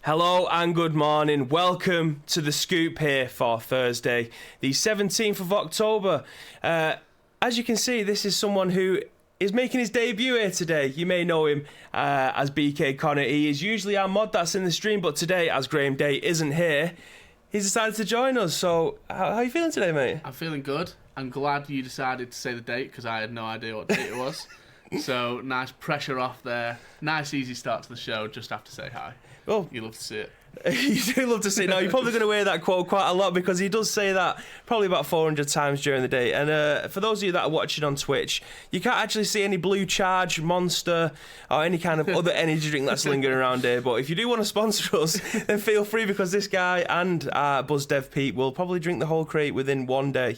Hello and good morning. Welcome to the Scoop here for Thursday, the 17th of October. As you can see, this is someone who is making his debut here today. You may know him as BK Connor. He is usually our mod that's in the stream, but today, as Graham Day isn't here, he's decided to join us. So, how are you feeling today, mate? I'm feeling good. I'm glad you decided to say the date because I had no idea what date it was. So, nice pressure off there. Nice, easy start to the show. Just have to say hi. Well, you love to see it. You do love to see it. Now, you're probably going to hear that quote quite a lot because he does say that probably about 400 times during the day. And for those of you that are watching on Twitch, you can't actually see any Blue Charge, Monster, or any kind of other energy drink that's lingering around here. But if you do want to sponsor us, then feel free because this guy and Buzz Dev Pete will probably drink the whole crate within one day.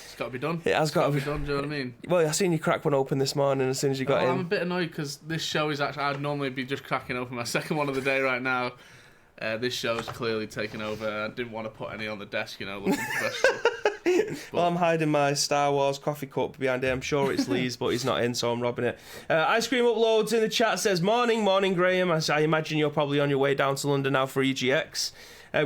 It's got to be done. It has got to be done, do you know what I mean? Well, I seen you crack one open this morning as soon as you got in. I'm a bit annoyed because this show is actually... I'd normally be just cracking open my second one of the day right now. This show's clearly taken over. I didn't want to put any on the desk, looking professional. Well, I'm hiding my Star Wars coffee cup behind here. I'm sure it's Lee's, but he's not in, so I'm robbing it. Ice Cream Uploads in the chat says, morning, Graham. I imagine you're probably on your way down to London now for EGX.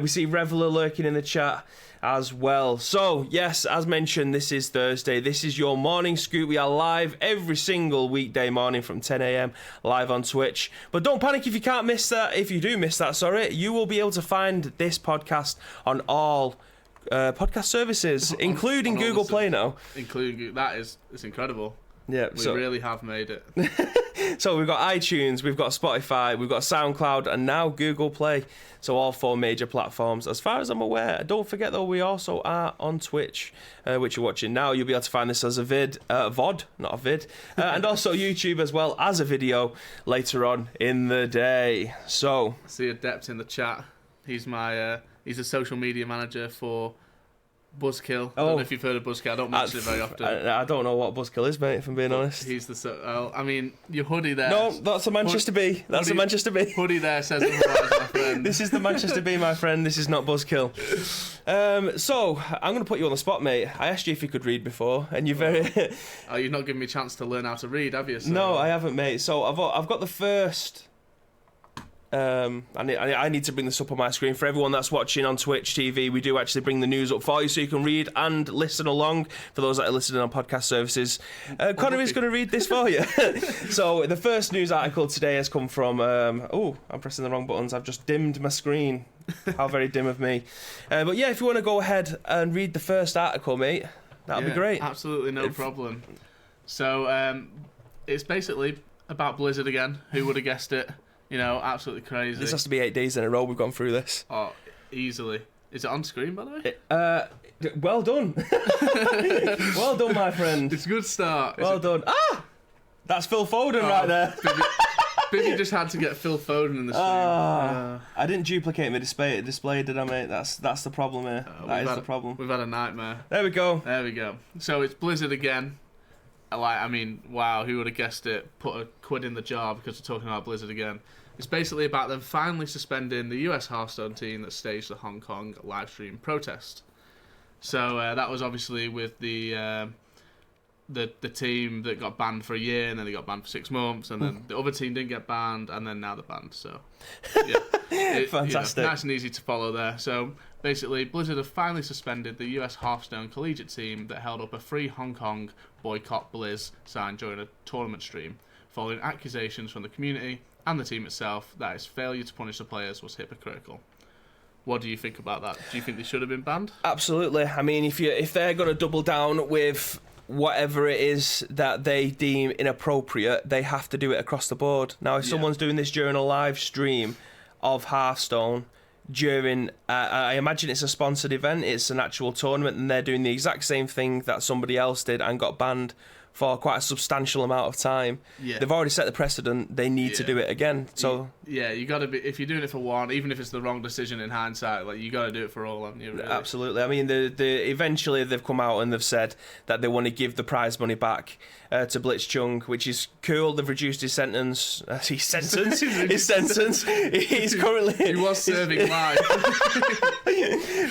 We see Reveler lurking in the chat as well. So, yes, as mentioned, this is Thursday. This is your morning scoop. We are live every single weekday morning from 10 a.m. live on Twitch. But don't panic if you can't miss that. If you do miss that, sorry, you will be able to find this podcast on all podcast services, including Google Play now. Including it's incredible. Yeah, we really have made it. So we've got iTunes, we've got Spotify, we've got SoundCloud, and now Google Play. So all four major platforms, as far as I'm aware. Don't forget though, we also are on Twitch, which you're watching now. You'll be able to find this as a VOD, not a vid, and also YouTube as well as a video later on in the day. So I see Adept in the chat. He's he's a social media manager for Buzzkill. I don't know if you've heard of Buzzkill. I don't mention it very often. I don't know what Buzzkill is, mate, if I'm being honest. He's your hoodie there. No, that's a Manchester Bee. That's a Manchester Bee. Hoodie there says otherwise, my friend. This is the Manchester Bee, my friend. This is not Buzzkill. So, I'm going to put you on the spot, mate. I asked you if you could read before, and you're very... Oh, you've not given me a chance to learn how to read, have you? So... No, I haven't, mate. So, I've got the first... I need to bring this up on my screen for everyone that's watching on Twitch TV. We do actually bring the news up for you so you can read and listen along for those that are listening on podcast services. Connor is going to read this for you. So the first news article today has come from I'm pressing the wrong buttons. I've just dimmed my screen. How very dim of me. But yeah, if you want to go ahead and read the first article, mate, that'll be great. Absolutely no problem. So it's basically about Blizzard again. Who would have guessed it? Absolutely crazy. This has to be 8 days in a row we've gone through this. Oh, easily. Is it on screen, by the way? Well done. Well done, my friend. It's a good start. Well done. That's Phil Foden right there. Bibby just had to get Phil Foden in the stream. I didn't duplicate my display, did I, mate? That's the problem here. That is the problem. We've had a nightmare. There we go. So it's Blizzard again. Wow, who would have guessed it? Put a quid in the jar because we're talking about Blizzard again. It's basically about them finally suspending the US Hearthstone team that staged the Hong Kong livestream protest. So that was obviously with the team that got banned for a year, and then they got banned for 6 months, and then the other team didn't get banned, and then now they're banned. So, yeah, fantastic. Nice and easy to follow there. So basically, Blizzard have finally suspended the US Hearthstone collegiate team that held up a free Hong Kong boycott Blizz sign during a tournament stream, following accusations from the community and the team itself that its failure to punish the players was hypocritical. What do you think about that? Do you think they should have been banned? Absolutely. I mean, if they're going to double down with whatever it is that they deem inappropriate, they have to do it across the board. Now, if someone's doing this during a live stream of Hearthstone, during, I imagine it's a sponsored event, it's an actual tournament, and they're doing the exact same thing that somebody else did and got banned for quite a substantial amount of time. Yeah. They've already set the precedent. They need to do it again. So you got to be, if you're doing it for one, even if it's the wrong decision in hindsight, like you got to do it for all, haven't you? Really? Absolutely. I mean, eventually they've come out and they've said that they want to give the prize money back to Blitzchung, which is cool. They've reduced his sentence. He's currently. He was serving life.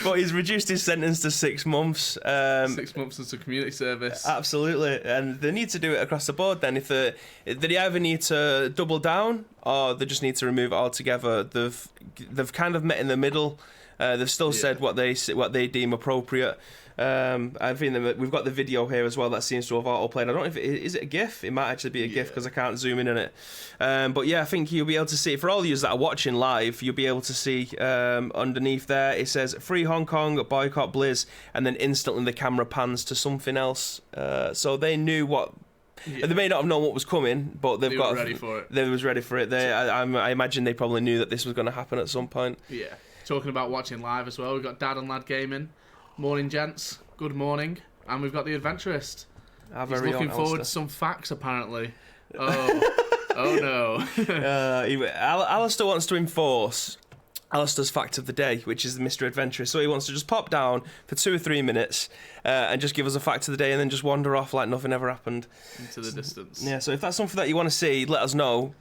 But he's reduced his sentence to 6 months. 6 months into community service. Absolutely, and they need to do it across the board. Then, if they either need to double down or they just need to remove it altogether. They've kind of met in the middle. They've still said what they deem appropriate. I think that we've got the video here as well that seems to have auto-played. I don't know if is it a GIF? It might actually be a GIF because I can't zoom in on it. But yeah, I think you'll be able to see, for all of you that are watching live, you'll be able to see underneath there, it says Free Hong Kong, Boycott Blizz, and then instantly the camera pans to something else. So they knew what... Yeah. They may not have known what was coming, but they were ready for it. They was ready for it. I imagine they probably knew that this was going to happen at some point. Yeah. Talking about watching live as well, we've got Dad and Lad Gaming. Morning, gents. Good morning. And we've got the Adventurist. He's looking forward to some facts, apparently. Oh no. Alistair wants to enforce Alistair's fact of the day, which is Mr. Adventurous. So he wants to just pop down for 2 or 3 minutes and just give us a fact of the day and then just wander off like nothing ever happened. Into the distance. Yeah, so if that's something that you want to see, let us know.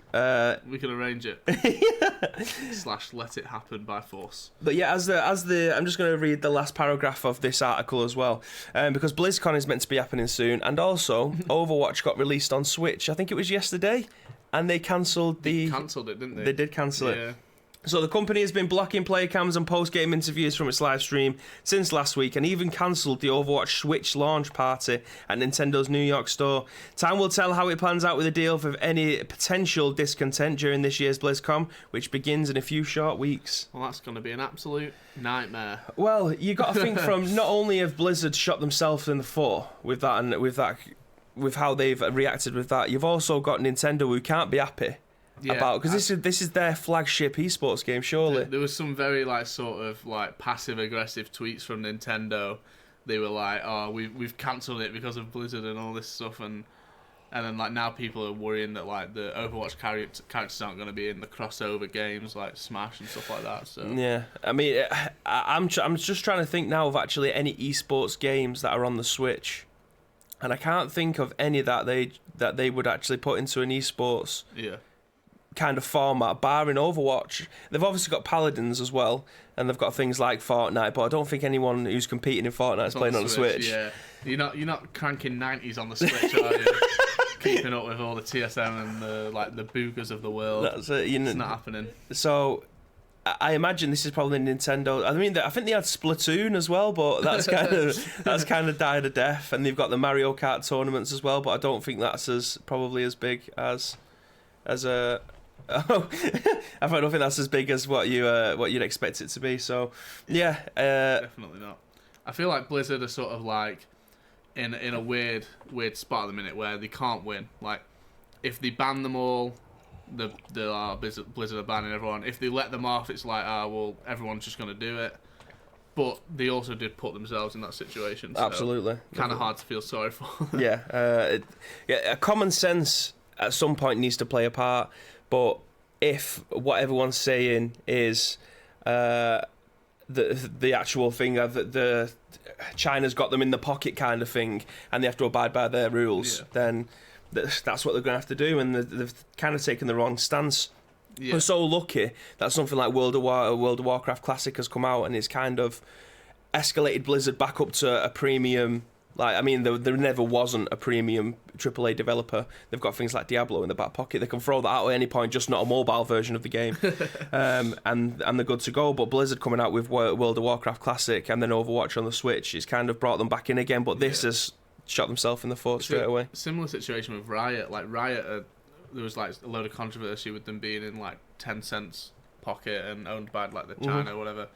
We can arrange it. / let it happen by force. But yeah, as the I'm just going to read the last paragraph of this article as well, because BlizzCon is meant to be happening soon, and also Overwatch got released on Switch. I think it was yesterday, and they cancelled it, didn't they? They did cancel it. So the company has been blocking player cams and post-game interviews from its live stream since last week, and even cancelled the Overwatch Switch launch party at Nintendo's New York store. Time will tell how it plans out with the deal for any potential discontent during this year's BlizzCon, which begins in a few short weeks. Well, that's going to be an absolute nightmare. Well, you got to think from not only have Blizzard shot themselves in the foot with that, and with how they've reacted with that, you've also got Nintendo who can't be happy. About because this is their flagship esports game, surely. There was some very sort of passive aggressive tweets from Nintendo. They were like, "Oh, we've cancelled it because of Blizzard and all this stuff," and then now people are worrying that the Overwatch characters aren't going to be in the crossover games like Smash and stuff like that. So yeah, I mean, I'm just trying to think now of actually any esports games that are on the Switch, and I can't think of any that they would actually put into an esports. Yeah. Kind of format, barring Overwatch. They've obviously got Paladins as well, and they've got things like Fortnite, but I don't think anyone who's competing in Fortnite is playing on the Switch. Yeah, you're not cranking 90s on the Switch, are you? Keeping up with all the TSM and the boogers of the world. That's it. It's not happening. So I imagine this is probably Nintendo. I mean, I think they had Splatoon as well, but that's kind of died a death. And they've got the Mario Kart tournaments as well, but I don't think that's probably as big as a. Oh, I don't think that's as big as what you'd expect it to be. So, yeah, definitely not. I feel like Blizzard are sort of in a weird spot at the minute where they can't win. If they ban them all, Blizzard are banning everyone. If they let them off, it's well, everyone's just going to do it. But they also did put themselves in that situation. So absolutely, kind of hard to feel sorry for. Yeah, common sense at some point needs to play a part. But if what everyone's saying is the actual thing of the China's got them in the pocket kind of thing, and they have to abide by their rules, then that's what they're going to have to do, and they've kind of taken the wrong stance. Yeah. We're so lucky that something like World of Warcraft Classic has come out, and it's kind of escalated Blizzard back up to a premium. There never wasn't a premium AAA developer. They've got things like Diablo in the back pocket. They can throw that out at any point, just not a mobile version of the game. And they're good to go. But Blizzard coming out with World of Warcraft Classic and then Overwatch on the Switch, it's kind of brought them back in again. But this has shot themselves in the foot straight away. Similar situation with Riot. Riot, there was a load of controversy with them being in Tencent's pocket and owned by the China or whatever.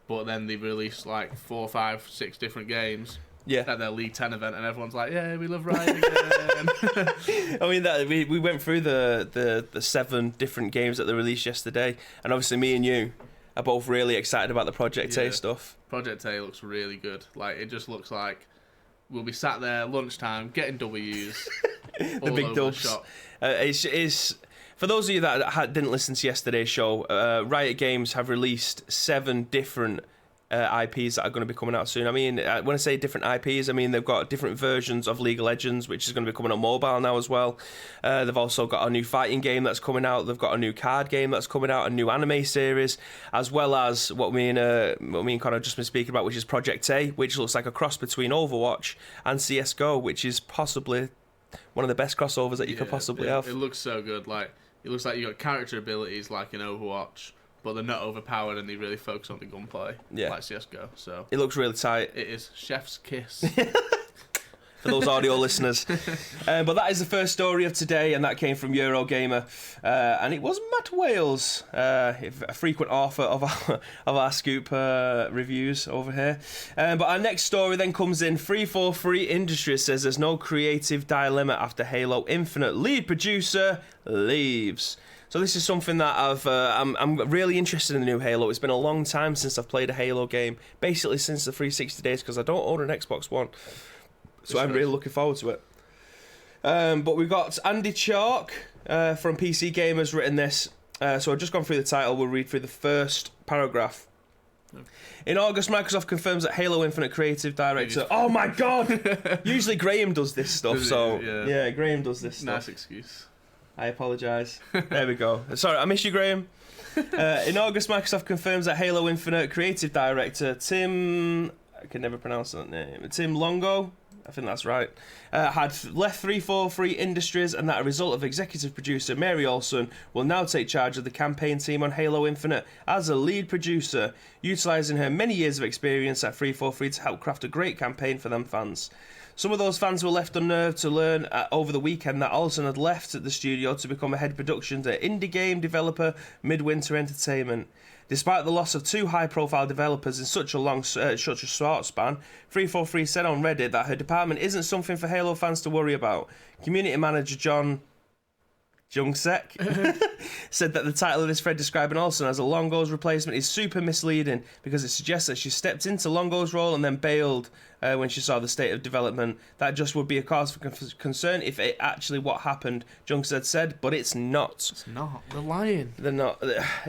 But then they released 4, 5, 6 different games. Yeah, at their League 10 event, and everyone's like, "Yeah, we love Riot again." I mean, we went through the 7 different games that they released yesterday, and obviously me and you are both really excited about the Project A stuff. Project A looks really good. It just looks like we'll be sat there lunchtime getting W's, the big dubs. It's for those of you that didn't listen to yesterday's show. Riot Games have released 7 different IPs that are going to be coming out soon. I mean, when I say different IPs, I mean they've got different versions of League of Legends, which is going to be coming on mobile now as well. They've also got a new fighting game that's coming out. They've got a new card game that's coming out, a new anime series, as well as what me and Connor have just been speaking about, which is Project A, which looks like a cross between Overwatch and CS:GO, which is possibly one of the best crossovers that you could possibly have. It looks so good. Like, it looks like you got character abilities like in Overwatch, but they're not overpowered and they really focus on the gunplay, like CS:GO. So it looks really tight. It is chef's kiss. For those audio listeners. But that is the first story of today, and that came from Eurogamer. And it was Matt Wales, a frequent author of our Scoop reviews over here. But our next story then comes in. 343 Industries says there's no creative dilemma after Halo Infinite. Lead producer leaves. So this is something that I'm really interested in the new Halo. It's been a long time since I've played a Halo game, basically since the 360 days, because I don't own an Xbox One. So I'm really looking forward to it. But we've got Andy Chalk from PC Gamer's written this. So I've just gone through the title. We'll read through the first paragraph. In August, Microsoft confirms that Halo Infinite creative director... Oh my god! Usually Graham does this stuff, so... Yeah, Graham does this stuff. Nice excuse. I apologise. There we go. Sorry, I miss you, Graham. In August, Microsoft confirms that Halo Infinite creative director Tim... I can never pronounce that name. Tim Longo... I think that's right, had left 343 Industries, and that a result of executive producer Mary Olsen will now take charge of the campaign team on Halo Infinite as a lead producer, utilising her many years of experience at 343 to help craft a great campaign for them fans. Some of those fans were left unnerved to learn over the weekend that Olsen had left the studio to become a head production at indie game developer Midwinter Entertainment. Despite the loss of two high-profile developers in such a short span, 343 said on Reddit that her department isn't something for Halo fans to worry about. Community manager John Jungsek said that the title of this thread describing Olsen as a Longo's replacement is super misleading because it suggests that she stepped into Longo's role and then bailed when she saw the state of development. That just would be a cause for concern if it actually what happened, Jungsek said, but it's not. It's not. They're lying. They're not.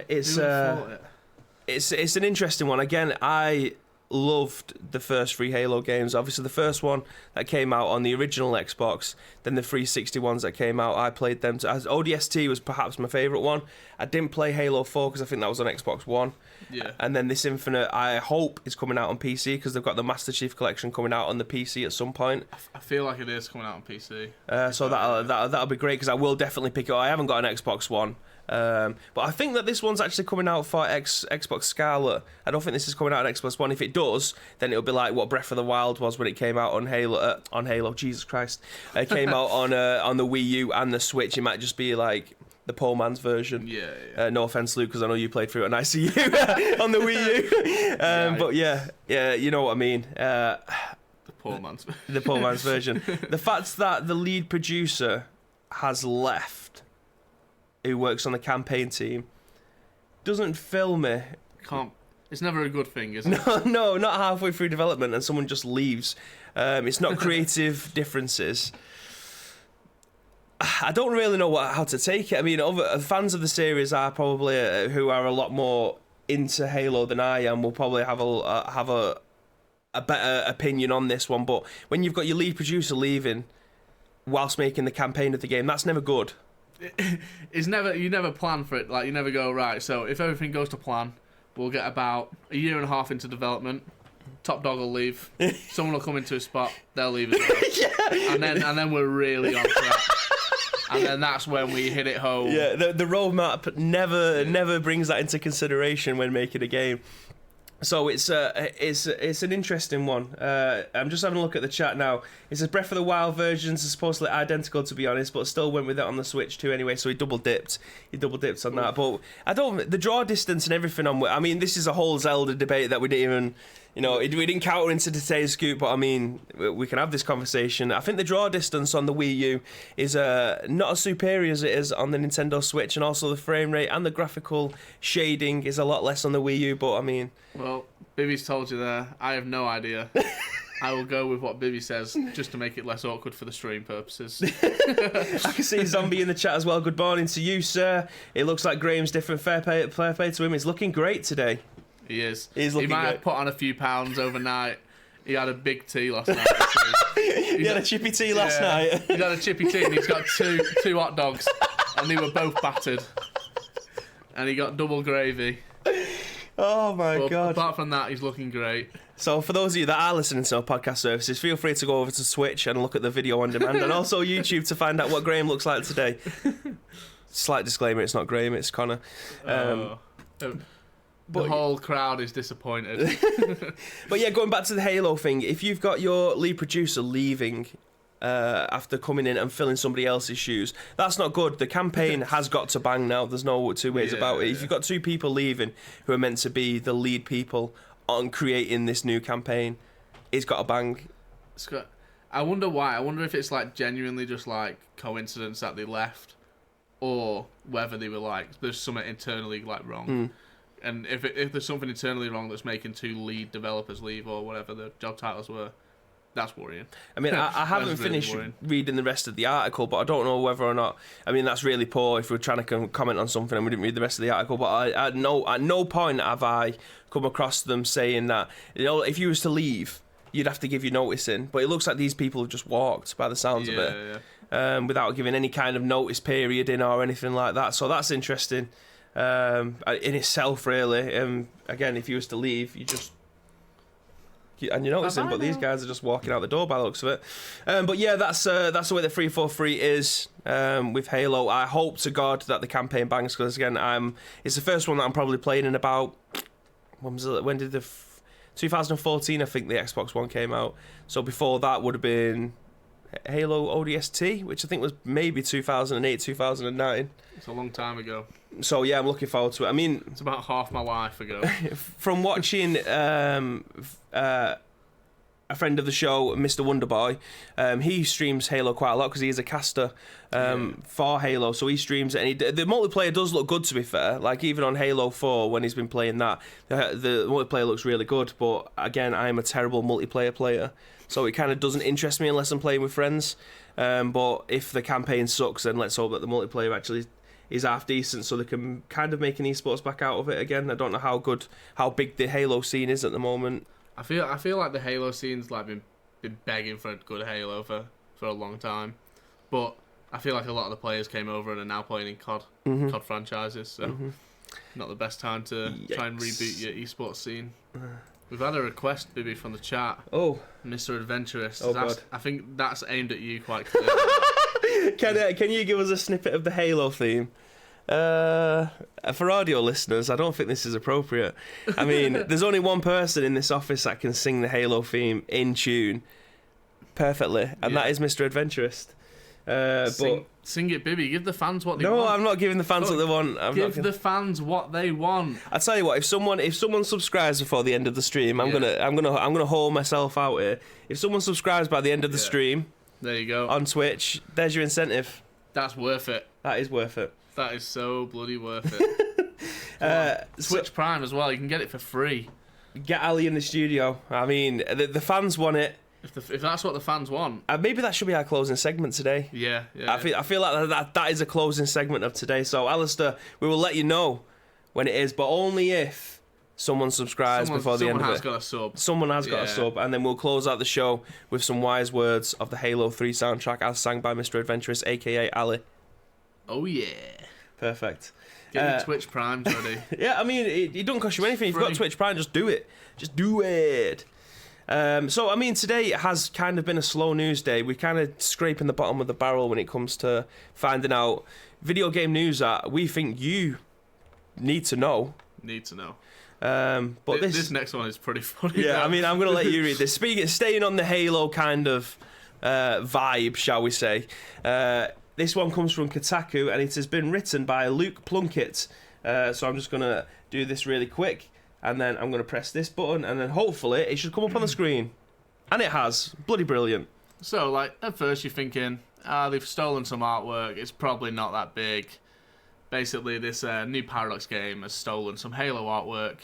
It's an interesting one. Again, I loved the first three Halo games. Obviously, the first one that came out on the original Xbox, then the 360 ones that came out, I played them. As ODST was perhaps my favourite one. I didn't play Halo 4 because I think that was on Xbox One. Yeah. And then this Infinite, I hope, is coming out on PC because they've got the Master Chief Collection coming out on the PC at some point. I feel like it is coming out on PC. So that'll be great because I will definitely pick it up. I haven't got an Xbox One. But I think that this one's actually coming out for Xbox Scarlet. I don't think this is coming out on Xbox One. If it does, then it'll be like what Breath of the Wild was when it came out on Halo. Jesus Christ, it came out on the Wii U and the Switch. It might just be like the poor man's version. Yeah. No offense, Luke, because I know you played through it on ICU on the Wii U. But yeah, you know what I mean. The poor man's version. The fact that the lead producer has left, who works on the campaign team, doesn't fill me. It's never a good thing, is it? No, not halfway through development and someone just leaves. It's not creative differences. I don't really know how to take it. I mean, other fans of the series are probably who are a lot more into Halo than I am. Will probably have a better opinion on this one. But when you've got your lead producer leaving whilst making the campaign of the game, that's never good. You never plan for it. Like, you never go, right, so if everything goes to plan, we'll get about a year and a half into development, top dog will leave, someone will come into a spot, they'll leave as well. Yeah. And then we're really on track. And then that's when we hit it home. Yeah, the roadmap never brings that into consideration when making a game. So it's an interesting one. I'm just having a look at the chat now. It says Breath of the Wild versions are supposedly identical, to be honest, but still went with it on the Switch too anyway. So he double dipped on that. But the draw distance and everything on. I mean, this is a whole Zelda debate that we didn't even. We didn't counter into today's scoop, but I mean, we can have this conversation. I think the draw distance on the Wii U is not as superior as it is on the Nintendo Switch, and also the frame rate and the graphical shading is a lot less on the Wii U, but I mean... Well, Bibby's told you there. I have no idea. I will go with what Bibby says, just to make it less awkward for the stream purposes. I can see Zombie in the chat as well. Good morning to you, sir. It looks like Graham's different. Fair play to him. He's looking great today. He is. He's looking He might good. have put on a few pounds overnight. He had a big tea last night. He had a chippy tea last night. He had a chippy tea and he's got two hot dogs, and they were both battered. And he got double gravy. Oh my God. Apart from that, he's looking great. So for those of you that are listening to our podcast services, feel free to go over to Twitch and look at the video on demand, and also YouTube to find out what Graham looks like today. Slight disclaimer, it's not Graham, it's Connor. The whole crowd is disappointed. But yeah, going back to the Halo thing, if you've got your lead producer leaving after coming in and filling somebody else's shoes, that's not good. The campaign has got to bang now. There's no two ways about it. If you've got two people leaving who are meant to be the lead people on creating this new campaign, it's got to bang. I wonder why. I wonder if it's like genuinely just like coincidence that they left, or whether they were like there's something internally like wrong. And if there's something internally wrong that's making two lead developers leave or whatever the job titles were, that's worrying. I mean, I haven't finished reading the rest of the article, but I don't know whether or not. I mean, that's really poor if we're trying to comment on something and we didn't read the rest of the article. But at no point have I come across them saying that, you know, if you was to leave, you'd have to give your notice in. But it looks like these people have just walked by the sounds of it, without giving any kind of notice period in or anything like that. So that's interesting in itself, really. Again, if you was to leave, and you notice him, but these guys are just walking out the door by the looks of it. But yeah, that's the way the 343 is with Halo. I hope to God that the campaign bangs, because again, it's the first one that I'm probably playing in about, when did 2014 I think the Xbox One came out. So before that would have been Halo ODST, which I think was maybe 2008, 2009. It's a long time ago. So yeah, I'm looking forward to it. I mean, it's about half my life ago. From watching a friend of the show, Mr. Wonderboy, he streams Halo quite a lot because he is a caster for Halo, so he streams it, and the multiplayer does look good, to be fair. Like, even on Halo 4, when he's been playing that, the multiplayer looks really good, but again, I'm a terrible multiplayer player, so it kind of doesn't interest me unless I'm playing with friends. But if the campaign sucks, then let's hope that the multiplayer actually is half decent, so they can kind of make an esports back out of it again. I don't know how big the Halo scene is at the moment. I feel like the Halo scene's like been begging for a good Halo for a long time, but I feel like a lot of the players came over and are now playing in COD franchises, so not the best time to try and reboot your esports scene. We've had a request, Bibby, from the chat. Oh, Mr. Adventurous. Oh, God. I think that's aimed at you quite clearly. Can you give us a snippet of the Halo theme? For audio listeners, I don't think this is appropriate. I mean, there's only one person in this office that can sing the Halo theme in tune perfectly, and that is Mr. Adventurous. Sing it, Bibby. Give the fans what they want. No, I'm not giving the fans what they want. Give the fans what they want. I tell you what, if someone subscribes before the end of the stream, I'm gonna haul myself out here. If someone subscribes by the end of the stream, there you go, on Twitch, there's your incentive. That's worth it. That is worth it. That is so bloody worth it. Twitch Prime as well. You can get it for free. Get Ali in the studio. I mean, the fans want it. If that's what the fans want, maybe that should be our closing segment today. Yeah. I feel like that is a closing segment of today. So, Alistair, we will let you know when it is, but only if someone subscribes before the end of it. Someone has got a sub. Someone has got a sub, and then we'll close out the show with some wise words of the Halo 3 soundtrack as sang by Mr. Adventurous, aka Ali. Oh yeah. Perfect. Get your Twitch Prime ready. Yeah, I mean, it don't cost you anything. If you've got Twitch Prime, just do it. Just do it. So, I mean, today has kind of been a slow news day. We're kind of scraping the bottom of the barrel when it comes to finding out video game news that we think you need to know. But this next one is pretty funny. Yeah, I mean, I'm going to let you read this. Staying on the Halo kind of vibe, shall we say. This one comes from Kotaku, and it has been written by Luke Plunkett. So I'm just going to do this really quick, and then I'm going to press this button, and then hopefully it should come up on the screen. And it has. Bloody brilliant. So, like, at first you're thinking, they've stolen some artwork, it's probably not that big. Basically, this new Paradox game has stolen some Halo artwork,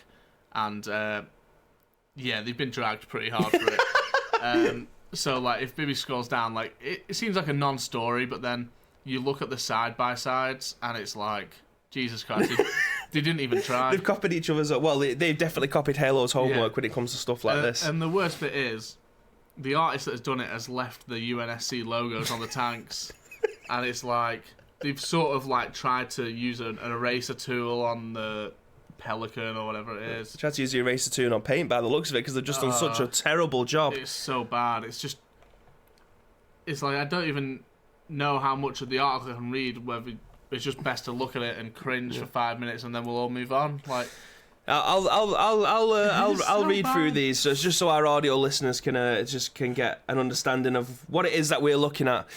and, they've been dragged pretty hard for it. So, like, if Bibby scrolls down, like, it seems like a non-story, but then you look at the side-by-sides, and it's like, Jesus Christ, They didn't even try. They've copied each other's. Well, they've definitely copied Halo's homework when it comes to stuff like this. And the worst bit is, the artist that has done it has left the UNSC logos on the tanks, and it's like they've sort of like tried to use an eraser tool on the Pelican or whatever it is. Tried to use the eraser tool on paint by the looks of it because they've just done such a terrible job. It's so bad. It's like I don't even know how much of the article I can read. Whether it's just best to look at it and cringe for 5 minutes and then we'll all move on. Like, I'll read through these just so our audio listeners can get an understanding of what it is that we're looking at.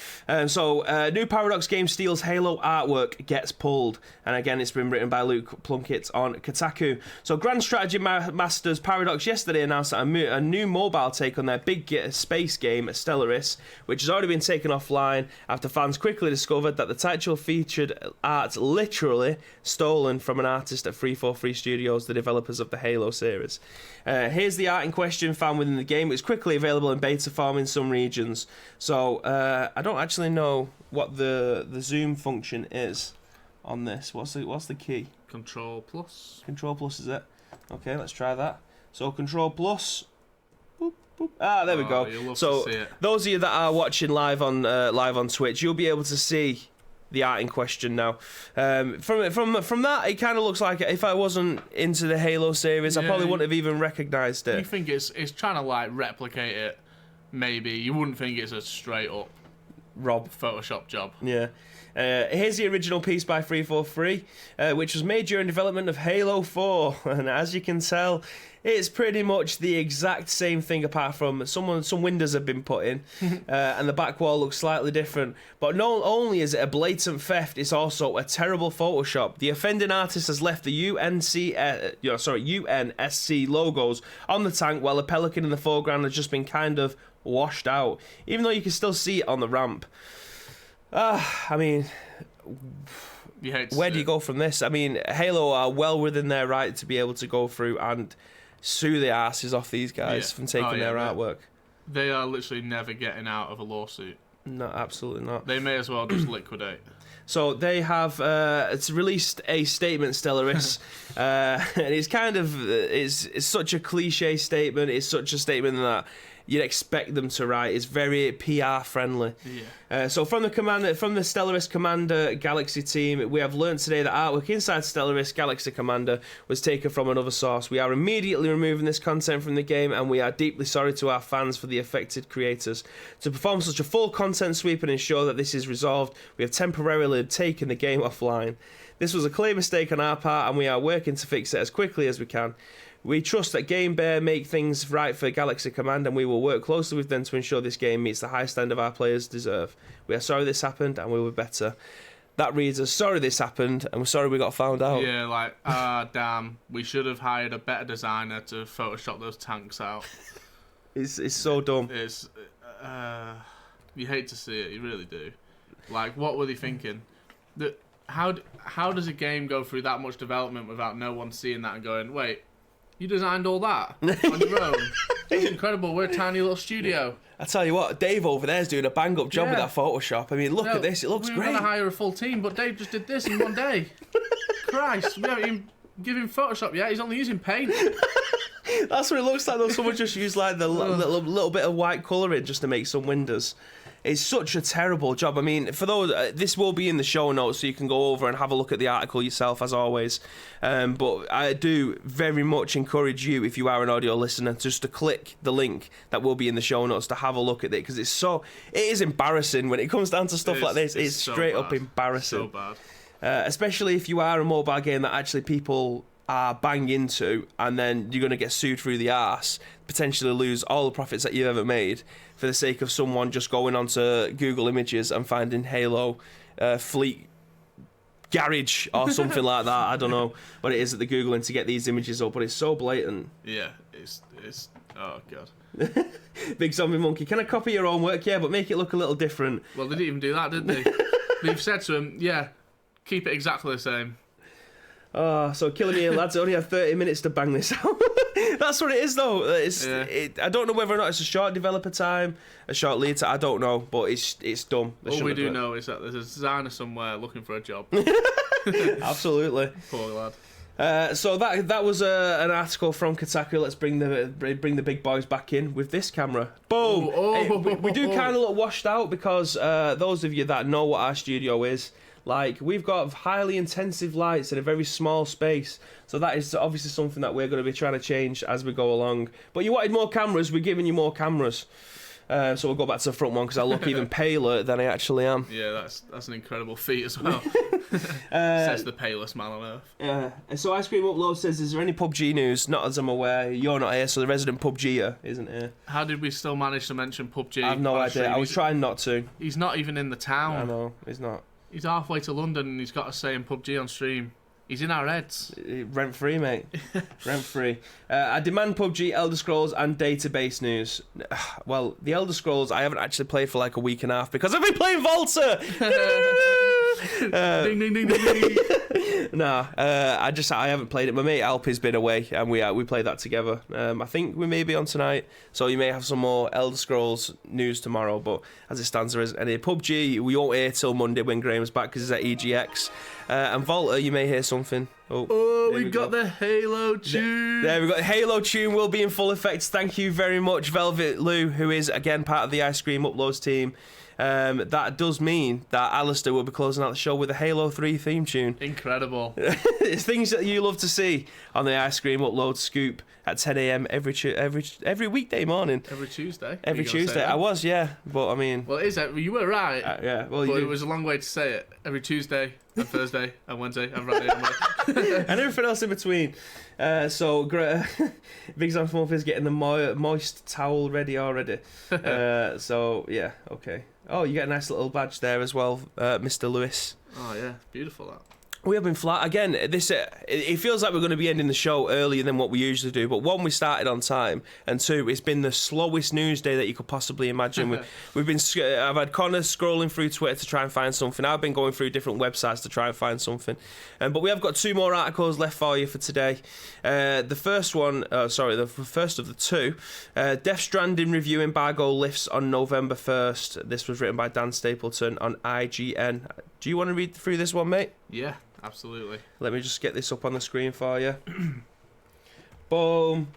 So new Paradox game steals Halo artwork, gets pulled, and again it's been written by Luke Plunkett on Kotaku. So Grand Strategy Masters Paradox yesterday announced that a new mobile take on their big space game Stellaris, which has already been taken offline after fans quickly discovered that the title featured art literally stolen from an artist at 343 Studios, the developers of the Halo series. Here's the art in question found within the game. It's quickly available in beta form in some regions. So I don't actually know what the zoom function is on this. What's the key? Control plus. Control plus is it? Okay, let's try that. So Control plus. Boop, boop. Ah, there we go. So those of you that are watching live on Twitch, you'll be able to see the art in question now. From that, it kind of looks like if I wasn't into the Halo series, I probably wouldn't have even recognised it. You think it's trying to like replicate it? Maybe you wouldn't think it's a straight up Photoshop job. Yeah. Here's the original piece by 343, which was made during development of Halo 4, and as you can tell, it's pretty much the exact same thing apart from some windows have been put in, and the back wall looks slightly different. But not only is it a blatant theft, it's also a terrible Photoshop. The offending artist has left the UNSC logos on the tank, while the Pelican in the foreground has just been kind of washed out, even though you can still see it on the ramp. I mean, where do you go from this? I mean, Halo are well within their right to be able to go through and sue the asses off these guys from taking their artwork. They are literally never getting out of a lawsuit. No, absolutely not. They may as well just liquidate. So they have it's released a statement, Stellaris, and it's kind of it's such a cliche statement. It's such a statement that you'd expect them to write. It's very PR friendly. Yeah. So from the Stellaris Commander Galaxy team, we have learned today that artwork inside Stellaris Galaxy Commander was taken from another source. We are immediately removing this content from the game, and we are deeply sorry to our fans for the affected creators. To perform such a full content sweep and ensure that this is resolved, we have temporarily taken the game offline. This was a clear mistake on our part, and we are working to fix it as quickly as we can. We trust that Game Bear make things right for Galaxy Command, and we will work closely with them to ensure this game meets the high standard our players deserve. We are sorry this happened, and we will be better. That reads as, sorry this happened, and we're sorry we got found out. Yeah, like, damn, we should have hired a better designer to Photoshop those tanks out. It's so dumb. It's, you hate to see it, you really do. Like, what were they thinking? How does a game go through that much development without no one seeing that and going, wait, you designed all that on your own? That's incredible. We're a tiny little studio. I tell you what, Dave over there is doing a bang-up job with that Photoshop. I mean, look at this. It looks great. We were going to hire a full team, but Dave just did this in one day. Christ, we haven't even given him Photoshop yet. He's only using paint. That's what it looks like, though. Someone just used like the little bit of white colouring just to make some windows. It's such a terrible job. I mean, for those, this will be in the show notes, so you can go over and have a look at the article yourself, as always. But I do very much encourage you, if you are an audio listener, just to click the link that will be in the show notes to have a look at it, because it is embarrassing when it comes down to stuff like this. It's straight up embarrassing. So bad. Especially if you are a mobile game that actually people are bang into, and then you're going to get sued through the arse, potentially lose all the profits that you've ever made for the sake of someone just going onto Google Images and finding Halo Fleet Garage or something like that. I don't know what it is that they're Googling to get these images up, but it's so blatant. Yeah, it's oh god. Big Zombie Monkey, can I copy your own work? Yeah, but make it look a little different. Well, they didn't even do that, did they? They've said to him, yeah, keep it exactly the same. Oh, so Killing Me lads only have 30 minutes to bang this out. That's what it is, though. I don't know whether or not it's a short developer time, a short lead time. I don't know, but it's dumb. All we do know is that there's a designer somewhere looking for a job. Absolutely. Poor lad. So that was an article from Kotaku. Let's bring the big boys back in with this camera. Boom! Hey, we do kind of look washed out because those of you that know what our studio is, like, we've got highly intensive lights in a very small space. So that is obviously something that we're going to be trying to change as we go along. But you wanted more cameras, we're giving you more cameras. So we'll go back to the front one because I look even paler than I actually am. Yeah, that's an incredible feat as well. Says the palest man on earth. So Ice Cream Upload says, is there any PUBG news? Not as I'm aware. You're not here, so the resident PUBGer isn't here. How did we still manage to mention PUBG? I have no idea. I was trying not to. He's not even in the town. I know, he's not. He's halfway to London and he's got us saying PUBG on stream. He's in our heads. Rent free, mate. Rent free. I demand PUBG, Elder Scrolls, and database news. Well, the Elder Scrolls I haven't actually played for like a week and a half because I've been playing Volta. Ding ding ding ding ding. Nah, I haven't played it. My mate Alpy's been away, and we played that together. I think we may be on tonight, so you may have some more Elder Scrolls news tomorrow. But as it stands, there isn't any. PUBG we won't hear till Monday when Graham's back because he's at EGX. And Volta, you may hear something. Oh, we got the Halo tune. There we go. Halo tune will be in full effect. Thank you very much, Velvet Lou, who is again part of the Ice Cream Uploads team. That does mean that Alistair will be closing out the show with a Halo 3 theme tune. Incredible. It's things that you love to see on the Ice Cream Upload scoop at 10 a.m. every weekday morning. Every Tuesday. Every Tuesday. I was, yeah. But I mean... Well, it is. You were right. Yeah. Well, but it was a long way to say it. Every Tuesday and Thursday and Wednesday and Friday and Monday. And everything else in between. Big Sam Smurf is getting the moist towel ready already. So, yeah, okay. Oh, you get a nice little badge there as well, Mr. Lewis. Oh, yeah. Beautiful, that. We have been flat. Again, this it feels like we're going to be ending the show earlier than what we usually do. But one, we started on time. And two, it's been the slowest news day that you could possibly imagine. I've had Connor scrolling through Twitter to try and find something. I've been going through different websites to try and find something. But we have got two more articles left for you for today. The first one, the first of the two, Death Stranding review embargo lifts on November 1st. This was written by Dan Stapleton on IGN. Do you want to read through this one, mate? Yeah. Absolutely. Let me just get this up on the screen for you. Boom.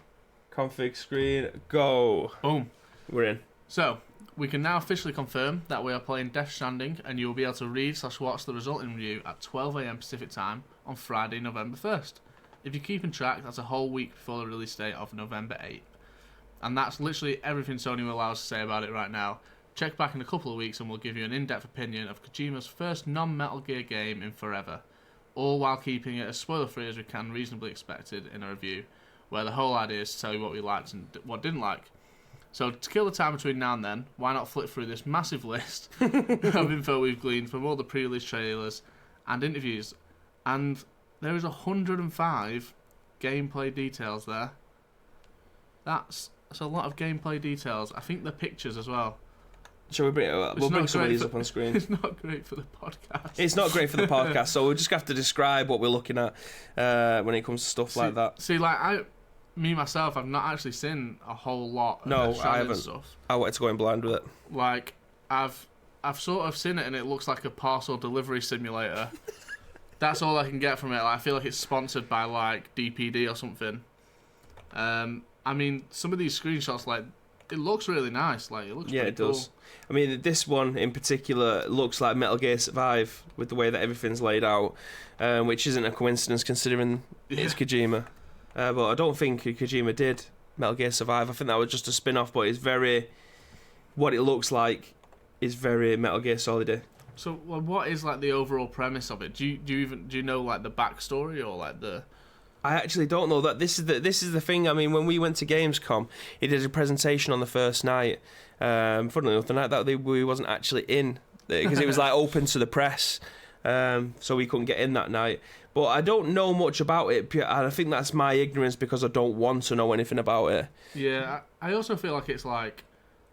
Config screen. Go. Boom. We're in. So, we can now officially confirm that we are playing Death Stranding, and you will be able to read/watch the resulting review at 12 a.m. Pacific time on Friday, November 1st. If you're keeping track, that's a whole week before the release date of November 8th. And that's literally everything Sony will allow us to say about it right now. Check back in a couple of weeks and we'll give you an in-depth opinion of Kojima's first non-Metal Gear game in forever. All while keeping it as spoiler-free as we can reasonably expected in a review, where the whole idea is to tell you what we liked and what didn't like. So to kill the time between now and then, why not flip through this massive list of info we've gleaned from all the pre-release trailers and interviews. And there is 105 gameplay details there. That's a lot of gameplay details. I think the pictures as well. Shall we bring we'll bring some of these up on screen. It's not great for the podcast. It's not great for the podcast, so we'll just have to describe what we're looking at when it comes to stuff like that. See, like myself, I've not actually seen a whole lot of No, I haven't. stuff. I wanted to go in blind with it. Like, I've sort of seen it and it looks like a parcel delivery simulator. That's all I can get from it. Like, I feel like it's sponsored by, like, DPD or something. I mean, some of these screenshots, like, it looks really nice. Like, it looks pretty cool. Does. I mean, this one in particular looks like Metal Gear Survive with the way that everything's laid out, which isn't a coincidence considering it's Kojima. But I don't think Kojima did Metal Gear Survive. I think that was just a spin-off, but it's very... What it looks like is very Metal Gear Solid. So, well, what is, like, the overall premise of it? Do you know, like, the backstory or, like, the... I actually don't know that. This is the thing. I mean, when we went to Gamescom, he did a presentation on the first night. Funnily enough, the night that we wasn't actually in because it was like open to the press, so we couldn't get in that night. But I don't know much about it, and I think that's my ignorance because I don't want to know anything about it. Yeah, I also feel like it's like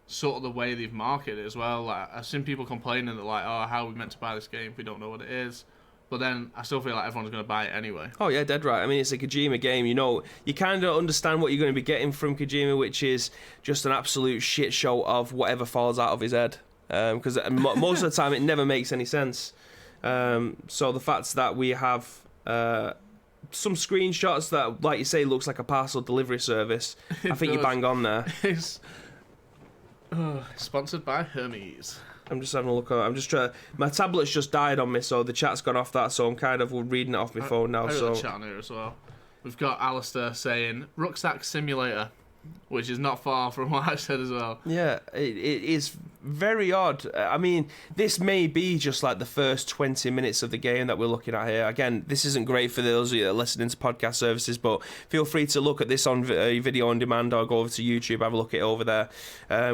sort of the way they've marketed it as well. Like, I've seen people complaining that like, oh, how are we meant to buy this game if we don't know what it is? But then I still feel like everyone's going to buy it anyway. Oh, yeah, dead right. I mean, it's a Kojima game. You know, you kind of understand what you're going to be getting from Kojima, which is just an absolute shit show of whatever falls out of his head. Because most of the time, it never makes any sense. So the fact that we have some screenshots that, like you say, looks like a parcel delivery service. I think you bang on there. It's sponsored by Hermes. I'm just having a look. I'm just trying. My tablet's just died on me, so the chat's gone off that. So I'm kind of reading it off my phone now. So the chat on here as well. We've got Alistair saying Rucksack Simulator, which is not far from what I've said as well. Yeah, it is very odd. I mean, this may be just like the first 20 minutes of the game that we're looking at here. Again, this isn't great for those of you that are listening to podcast services, but feel free to look at this on video on demand or go over to YouTube, have a look at it over there.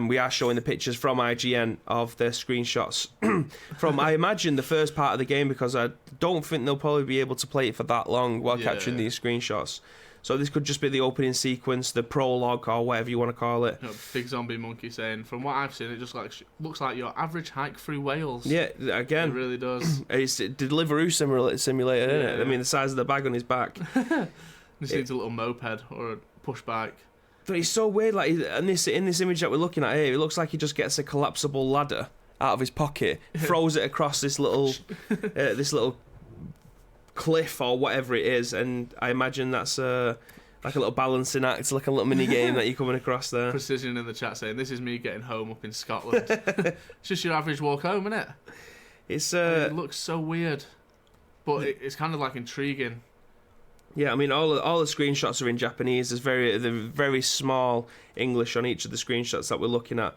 We are showing the pictures from IGN of the screenshots from, I imagine, the first part of the game, because I don't think they'll probably be able to play it for that long while capturing these screenshots. So this could just be the opening sequence, the prologue, or whatever you want to call it. Big Zombie Monkey saying, from what I've seen, it just looks like your average hike through Wales. Yeah, again. It really does. It's a Deliveroo simulator, isn't it? I mean, the size of the bag on his back. This needs a little moped or a push bike. But it's so weird, like, in this image that we're looking at here, it looks like he just gets a collapsible ladder out of his pocket, throws it across this little cliff or whatever it is, and I imagine that's like a little balancing act, like a little mini game that you're coming across there. Precision in the chat saying, this is me getting home up in Scotland. It's just your average walk home, isn't it? It's it looks so weird, but it's kind of like intriguing. Yeah, I mean, all the screenshots are in Japanese. There's very small English on each of the screenshots that we're looking at.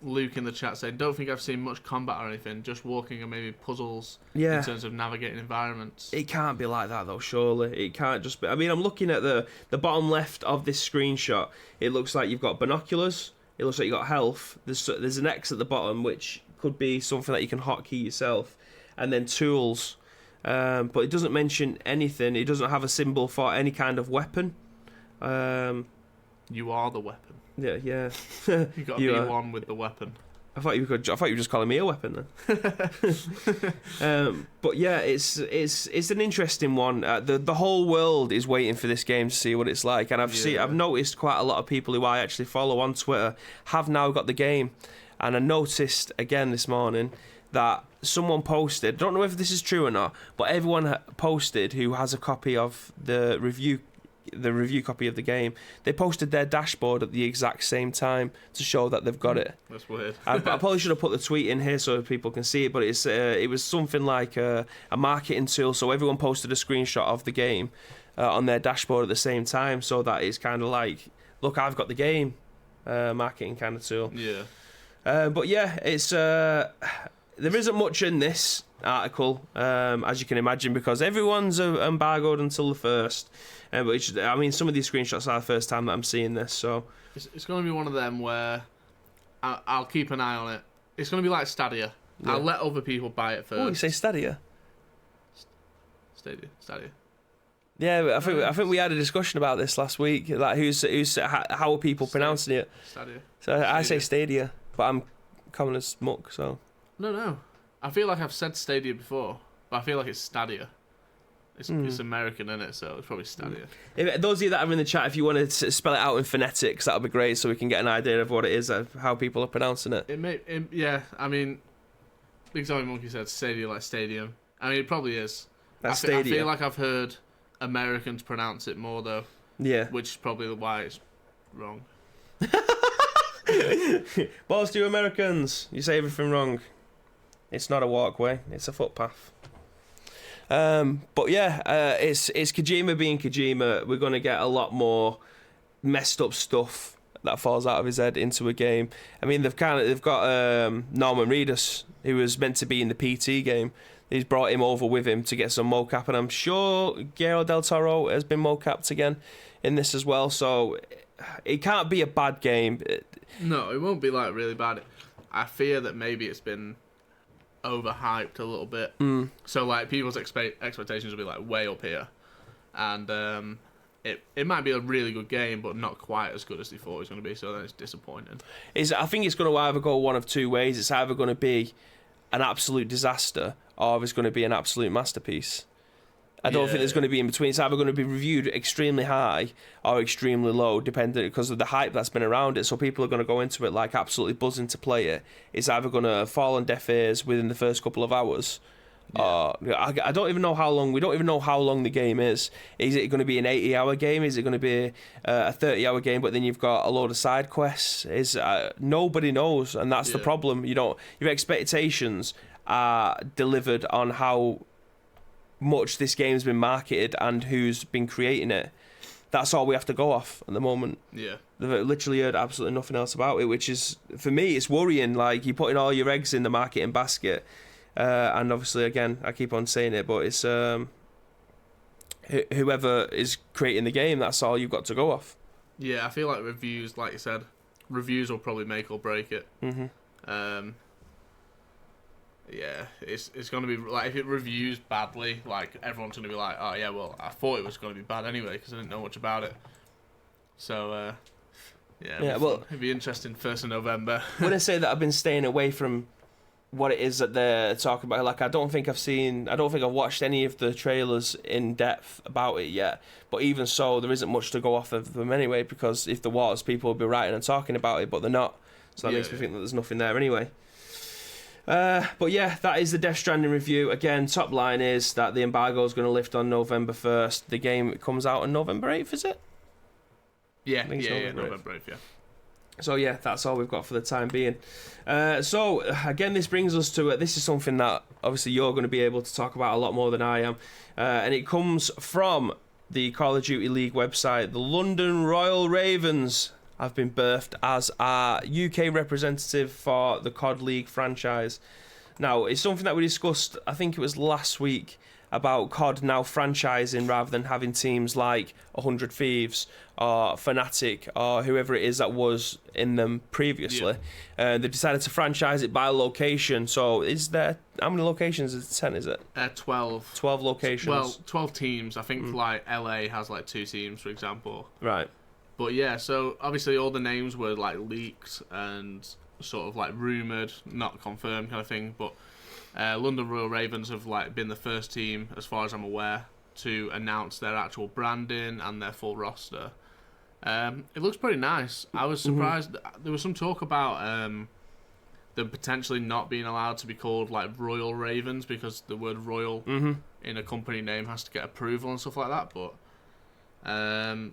Luke in the chat saying, don't think I've seen much combat or anything, just walking and maybe puzzles in terms of navigating environments. It can't be like that though, surely. It can't just be. I mean, I'm looking at the bottom left of this screenshot. It looks like you've got binoculars. It looks like you've got health. There's an X at the bottom, which could be something that you can hotkey yourself. And then tools. But it doesn't mention anything. It doesn't have a symbol for any kind of weapon. You are the weapon. Yeah. You got to be one with the weapon. I thought you were just calling me a weapon then. But yeah, it's an interesting one. The whole world is waiting for this game to see what it's like, and I've noticed quite a lot of people who I actually follow on Twitter have now got the game, and I noticed again this morning that someone posted. I don't know if this is true or not, but everyone posted who has a copy of the review copy of the game. They posted their dashboard at the exact same time to show that they've got it. That's weird. I probably should have put the tweet in here so people can see it, but it was something like a marketing tool, so everyone posted a screenshot of the game on their dashboard at the same time, so that it's kind of like, look, I've got the game, marketing kind of tool. Yeah. But yeah, it's there isn't much in this article, as you can imagine, because everyone's embargoed until the 1st. But I mean, some of these screenshots are the first time that I'm seeing this, so it's going to be one of them where I'll keep an eye on it. It's going to be like Stadia. Yeah. I'll let other people buy it first. Oh, you say Stadia? Stadia. Yeah, I think we had a discussion about this last week. Like, how are people pronouncing it? Stadia. So Stadia. I say Stadia, but I'm common as muck. So no. I feel like I've said Stadia before, but I feel like it's Stadia. It's American, isn't it? So it's probably Stadia. If those of you that are in the chat, if you want to spell it out in phonetics, that would be great, so we can get an idea of what it is, of how people are pronouncing it. Yeah. I mean, Big Zombie Monkey said Stadia like stadium. I mean, it probably is. That's I feel like I've heard Americans pronounce it more though. Yeah. Which is probably why it's wrong. Balls to you Americans! You say everything wrong. It's not a walkway; it's a footpath. But yeah, it's Kojima being Kojima. We're gonna get a lot more messed up stuff that falls out of his head into a game. I mean, they've got Norman Reedus, who was meant to be in the PT game. He's brought him over with him to get some mocap, and I'm sure Guillermo del Toro has been mocapped again in this as well. So it can't be a bad game. No, it won't be like really bad. I fear that maybe it's been overhyped a little bit. So like people's expectations will be like way up here, and it might be a really good game, but not quite as good as they thought it was going to be. So then it's disappointing. I think it's going to either go one of two ways. It's either going to be an absolute disaster, or it's going to be an absolute masterpiece. I don't think there's going to be in between. It's either going to be reviewed extremely high or extremely low, depending because of the hype that's been around it. So people are going to go into it like absolutely buzzing to play it. It's either going to fall on deaf ears within the first couple of hours, I don't even know how long. We don't even know how long the game is. Is it going to be an 80-hour game? Is it going to be a 30-hour game? But then you've got a load of side quests. Nobody knows, and that's the problem. Your expectations are delivered on how much this game's been marketed and who's been creating it. That's all we have to go off at the moment. Yeah. They've literally heard absolutely nothing else about it, which is, for me, it's worrying. Like, you're putting all your eggs in the marketing basket. And obviously, again, I keep on saying it, but it's whoever is creating the game, that's all you've got to go off. Yeah, I feel like reviews, like you said, reviews will probably make or break it. Mm-hmm. Yeah, it's going to be, like, if it reviews badly, like, everyone's going to be like, oh, yeah, well, I thought it was going to be bad anyway, because I didn't know much about it. So, well, it'd be interesting 1st of November. When I say that I've been staying away from what it is that they're talking about, like, I don't think I've watched any of the trailers in depth about it yet, but even so, there isn't much to go off of them anyway, because if there was, people would be writing and talking about it, but they're not, so that makes me think that there's nothing there anyway. But yeah, that is the Death Stranding review. Again, top line is that the embargo is going to lift on November 1st. The game comes out on November 8th, is it? Yeah, November 8th, yeah. So yeah, that's all we've got for the time being. So again, this brings us to this is something that obviously you're going to be able to talk about a lot more than I am, and it comes from the Call of Duty League website. The London Royal Ravens have been birthed as our UK representative for the COD League franchise. Now, it's something that we discussed, I think it was last week, about COD now franchising rather than having teams like 100 Thieves or Fnatic or whoever it is that was in them previously. They decided to franchise it by location. So is there, how many locations is it? 10, is it? 12. 12 locations. Well, 12 teams. I think like LA has like 2 teams, for example. Right. But yeah, so obviously all the names were like leaked and sort of like rumoured, not confirmed kind of thing, but London Royal Ravens have like been the first team, as far as I'm aware, to announce their actual branding and their full roster. It looks pretty nice. I was surprised. There was some talk about them potentially not being allowed to be called like Royal Ravens because the word royal in a company name has to get approval and stuff like that. But I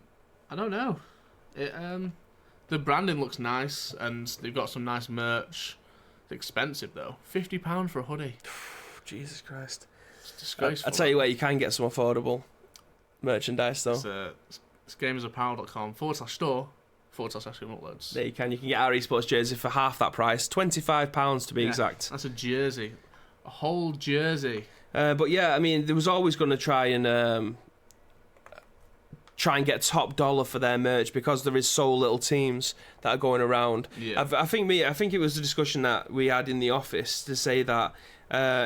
don't know. The branding looks nice and they've got some nice merch. It's expensive though. £50 for a hoodie. Jesus Christ. It's disgraceful. I'll tell you where you can get some affordable merchandise though. It's gamersapparel.com/store/uploads. There you can. You can get our esports jersey for half that price. £25 to be exact. That's a jersey. A whole jersey. But yeah, I mean, there was always going to try and get top dollar for their merch because there is so little teams that are going around. Yeah. I think it was the discussion that we had in the office to say that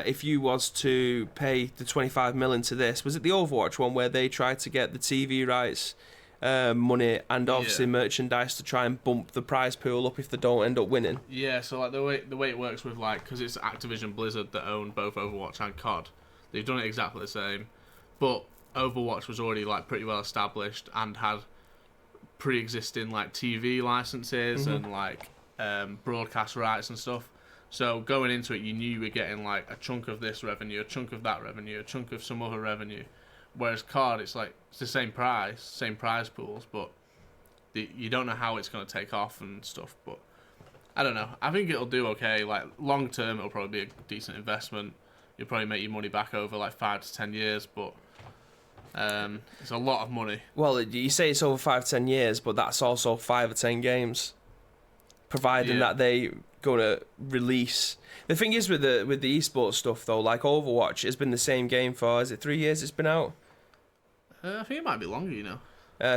if you was to pay the 25 million into this, was it the Overwatch one where they tried to get the TV rights money and obviously merchandise to try and bump the prize pool up if they don't end up winning? Yeah, so like the way it works with like, because it's Activision Blizzard that own both Overwatch and COD, they've done it exactly the same, but Overwatch was already like pretty well established and had pre-existing like TV licenses and like broadcast rights and stuff. So going into it, you knew you were getting like a chunk of this revenue, a chunk of that revenue, a chunk of some other revenue. Whereas COD, it's like it's the same prize pools, but you don't know how it's going to take off and stuff. But I don't know. I think it'll do okay. Like long term, it'll probably be a decent investment. You'll probably make your money back over like 5 to 10 years, but it's a lot of money. Well, you say it's over 5-10 years, but that's also 5 or 10 games, providing that they going to release. The thing is with the esports stuff though, like Overwatch has been the same game for, is it 3 years it's been out? I think it might be longer, you know.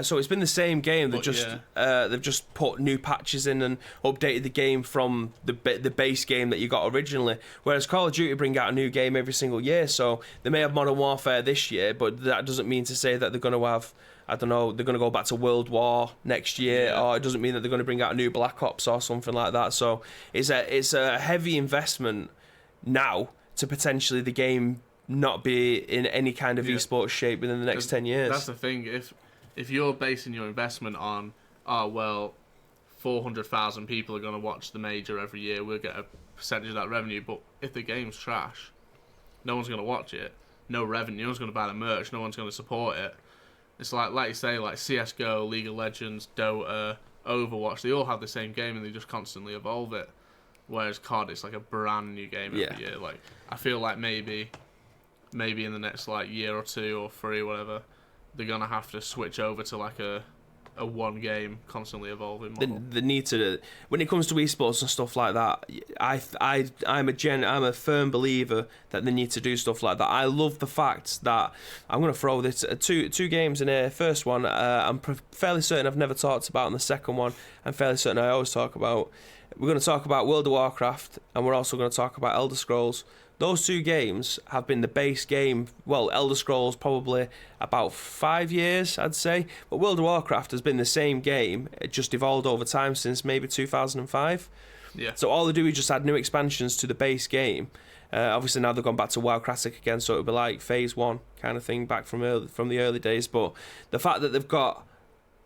So it's been the same game. They've just put new patches in and updated the game from the base game that you got originally. Whereas Call of Duty bring out a new game every single year. So they may have Modern Warfare this year, but that doesn't mean to say that they're going to have, I don't know, they're going to go back to World War next year, or it doesn't mean that they're going to bring out a new Black Ops or something like that. So it's a heavy investment now to potentially the game not be in any kind of esports shape within the next 10 years. That's the thing. If you're basing your investment on, 400,000 people are going to watch the major every year, we'll get a percentage of that revenue. But if the game's trash, no one's going to watch it. No revenue, no one's going to buy the merch, no one's going to support it. It's like you say, like CSGO, League of Legends, Dota, Overwatch, they all have the same game and they just constantly evolve it. Whereas COD, it's like a brand new game every year. Like, I feel like maybe in the next like year or 2 or 3 or whatever, they're going to have to switch over to like a one game constantly evolving model. The need to, when it comes to esports and stuff like that, I'm a firm believer that they need to do stuff like that. I love the fact that I'm going to throw this two games in here. First one, I'm fairly certain I've never talked about, and the second one, I'm fairly certain I always talk about. We're going to talk about World of Warcraft, and we're also going to talk about Elder Scrolls. Those 2 games have been the base game. Well, Elder Scrolls probably about 5 years, I'd say. But World of Warcraft has been the same game. It just evolved over time since maybe 2005. Yeah. So all they do is just add new expansions to the base game. Obviously now they've gone back to WoW Classic again, so it'll be like Phase 1 kind of thing back from the early days. But the fact that they've got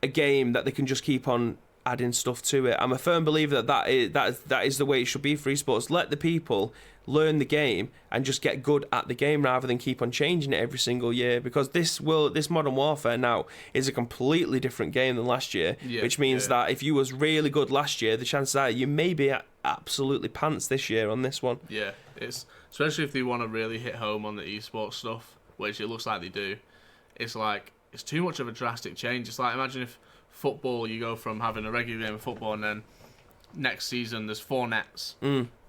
a game that they can just keep on adding stuff to it, I'm a firm believer that is the way it should be for esports. Let the people learn the game and just get good at the game rather than keep on changing it every single year, because this Modern Warfare now is a completely different game than last year, which means that if you was really good last year, the chances are you may be absolutely pants this year on this one. Yeah, it's especially if they want to really hit home on the esports stuff, which it looks like they do. It's like, it's too much of a drastic change. It's like, imagine if football, you go from having a regular game of football and then next season there's 4 nets,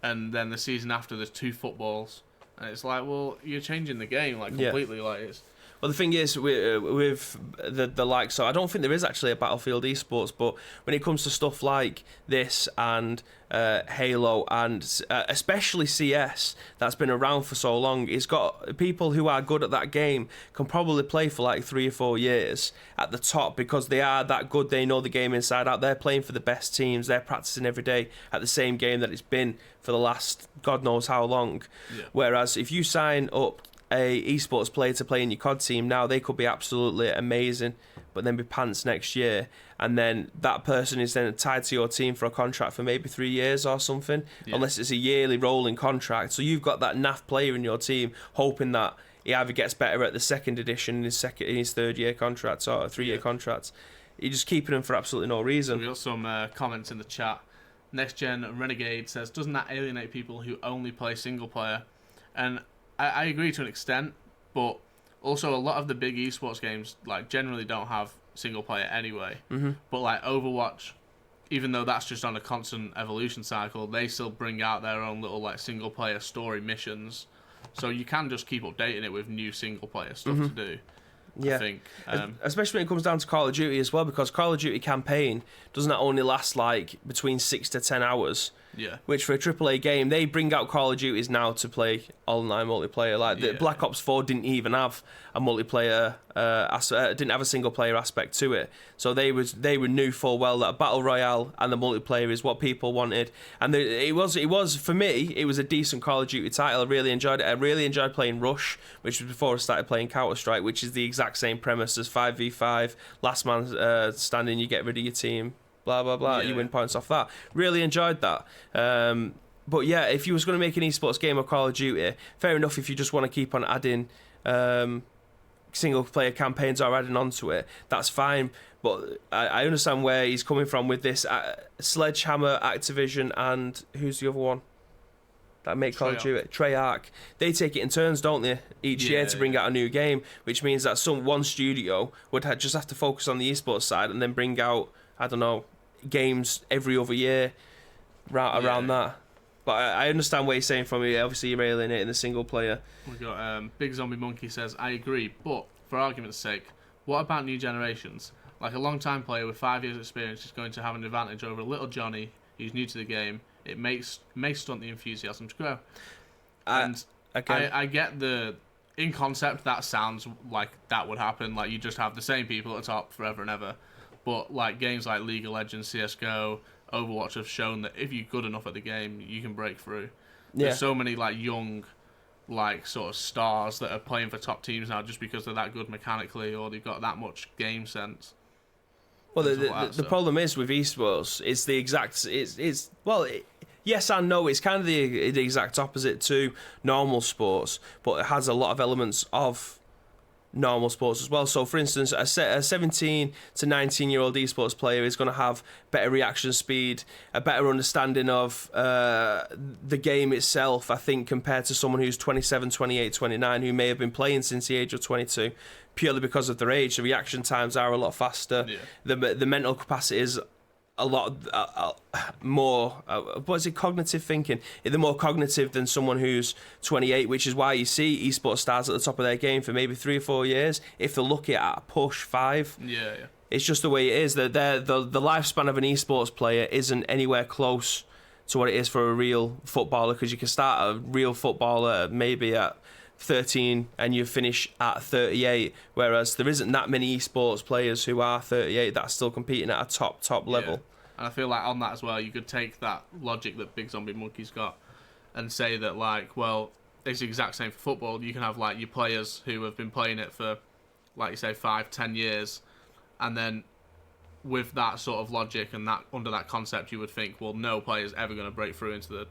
and then the season after there's 2 footballs, and it's like, well, you're changing the game like completely. Like, it's Well, the thing is, with the like, so I don't think there is actually a Battlefield esports, but when it comes to stuff like this and Halo and especially CS, that's been around for so long, it's got people who are good at that game can probably play for like 3 or 4 years at the top because they are that good. They know the game inside out. They're playing for the best teams. They're practicing every day at the same game that it's been for the last God knows how long. Yeah. Whereas if you sign up a esports player to play in your COD team now, they could be absolutely amazing, but then be pants next year, and then that person is then tied to your team for a contract for maybe 3 years or something, unless it's a yearly rolling contract. So you've got that naff player in your team hoping that he either gets better at the second edition in his 3rd year contract or a 3-year contract. You're just keeping him for absolutely no reason. We got some comments in the chat. Next Gen Renegade says, doesn't that alienate people who only play single player? And I agree to an extent, but also a lot of the big esports games like generally don't have single player anyway. Mm-hmm. But like Overwatch, even though that's just on a constant evolution cycle, they still bring out their own little like single player story missions. So you can just keep updating it with new single player stuff to do. Yeah, I think. Especially when it comes down to Call of Duty as well, because Call of Duty campaign doesn't only last like between 6 to 10 hours. Yeah. Which for a AAA game, they bring out Call of Duties now to play online multiplayer. Like the Black Ops 4 didn't even have a multiplayer, didn't have a single player aspect to it. So they knew full well that a battle royale and the multiplayer is what people wanted. And it was for me, it was a decent Call of Duty title. I really enjoyed it. I really enjoyed playing Rush, which was before I started playing Counter-Strike, which is the exact same premise as 5v5, last man standing, you get rid of your team. Blah blah blah. You win points off that. Really enjoyed that. But yeah, if you was going to make an esports game of Call of Duty, fair enough. If you just want to keep on adding single player campaigns or adding onto it, that's fine. But I understand where he's coming from with this. Sledgehammer, Activision, and who's the other one that make Call of Duty? Treyarch. They take it in turns, don't they? Each year to bring out a new game, which means that one studio would just have to focus on the esports side and then bring out, I don't know, games every other year around that. But I understand what you're saying from you. Obviously, you're alienating the single player. We got Big Zombie Monkey says, I agree, but for argument's sake, what about new generations? Like a long-time player with 5 years' experience is going to have an advantage over a little Johnny who's new to the game. It may stunt the enthusiasm to grow. And I get in concept, that sounds like that would happen. Like you just have the same people at the top forever and ever. But like games like League of Legends, CSGO, Overwatch have shown that if you're good enough at the game, you can break through. There's so many like young, like sort of stars that are playing for top teams now just because they're that good mechanically or they've got that much game sense. Well, the problem is with esports, it's the exact. yes and no. It's kind of the exact opposite to normal sports, but it has a lot of elements of normal sports as well. So, for instance, a 17 to 19-year-old esports player is going to have better reaction speed, a better understanding of the game itself, I think, compared to someone who's 27, 28, 29, who may have been playing since the age of 22, purely because of their age. The reaction times are a lot faster. Yeah. The mental capacity is a lot more, cognitive thinking. They're more cognitive than someone who's 28, which is why you see esports stars at the top of their game for maybe 3 or 4 years. If they're lucky at a push 5. Yeah. It's just the way it is. The lifespan of an esports player isn't anywhere close to what it is for a real footballer, because you can start a real footballer maybe at 13 and you finish at 38, whereas there isn't that many esports players who are 38 that are still competing at a top level. Yeah. And I feel like on that as well, you could take that logic that Big Zombie Monkey's got and say that, like, well, it's the exact same for football. You can have, like, your players who have been playing it for, like you say, 5-10 years, and then with that sort of logic and that under that concept, you would think, well, no player's ever going to break through into the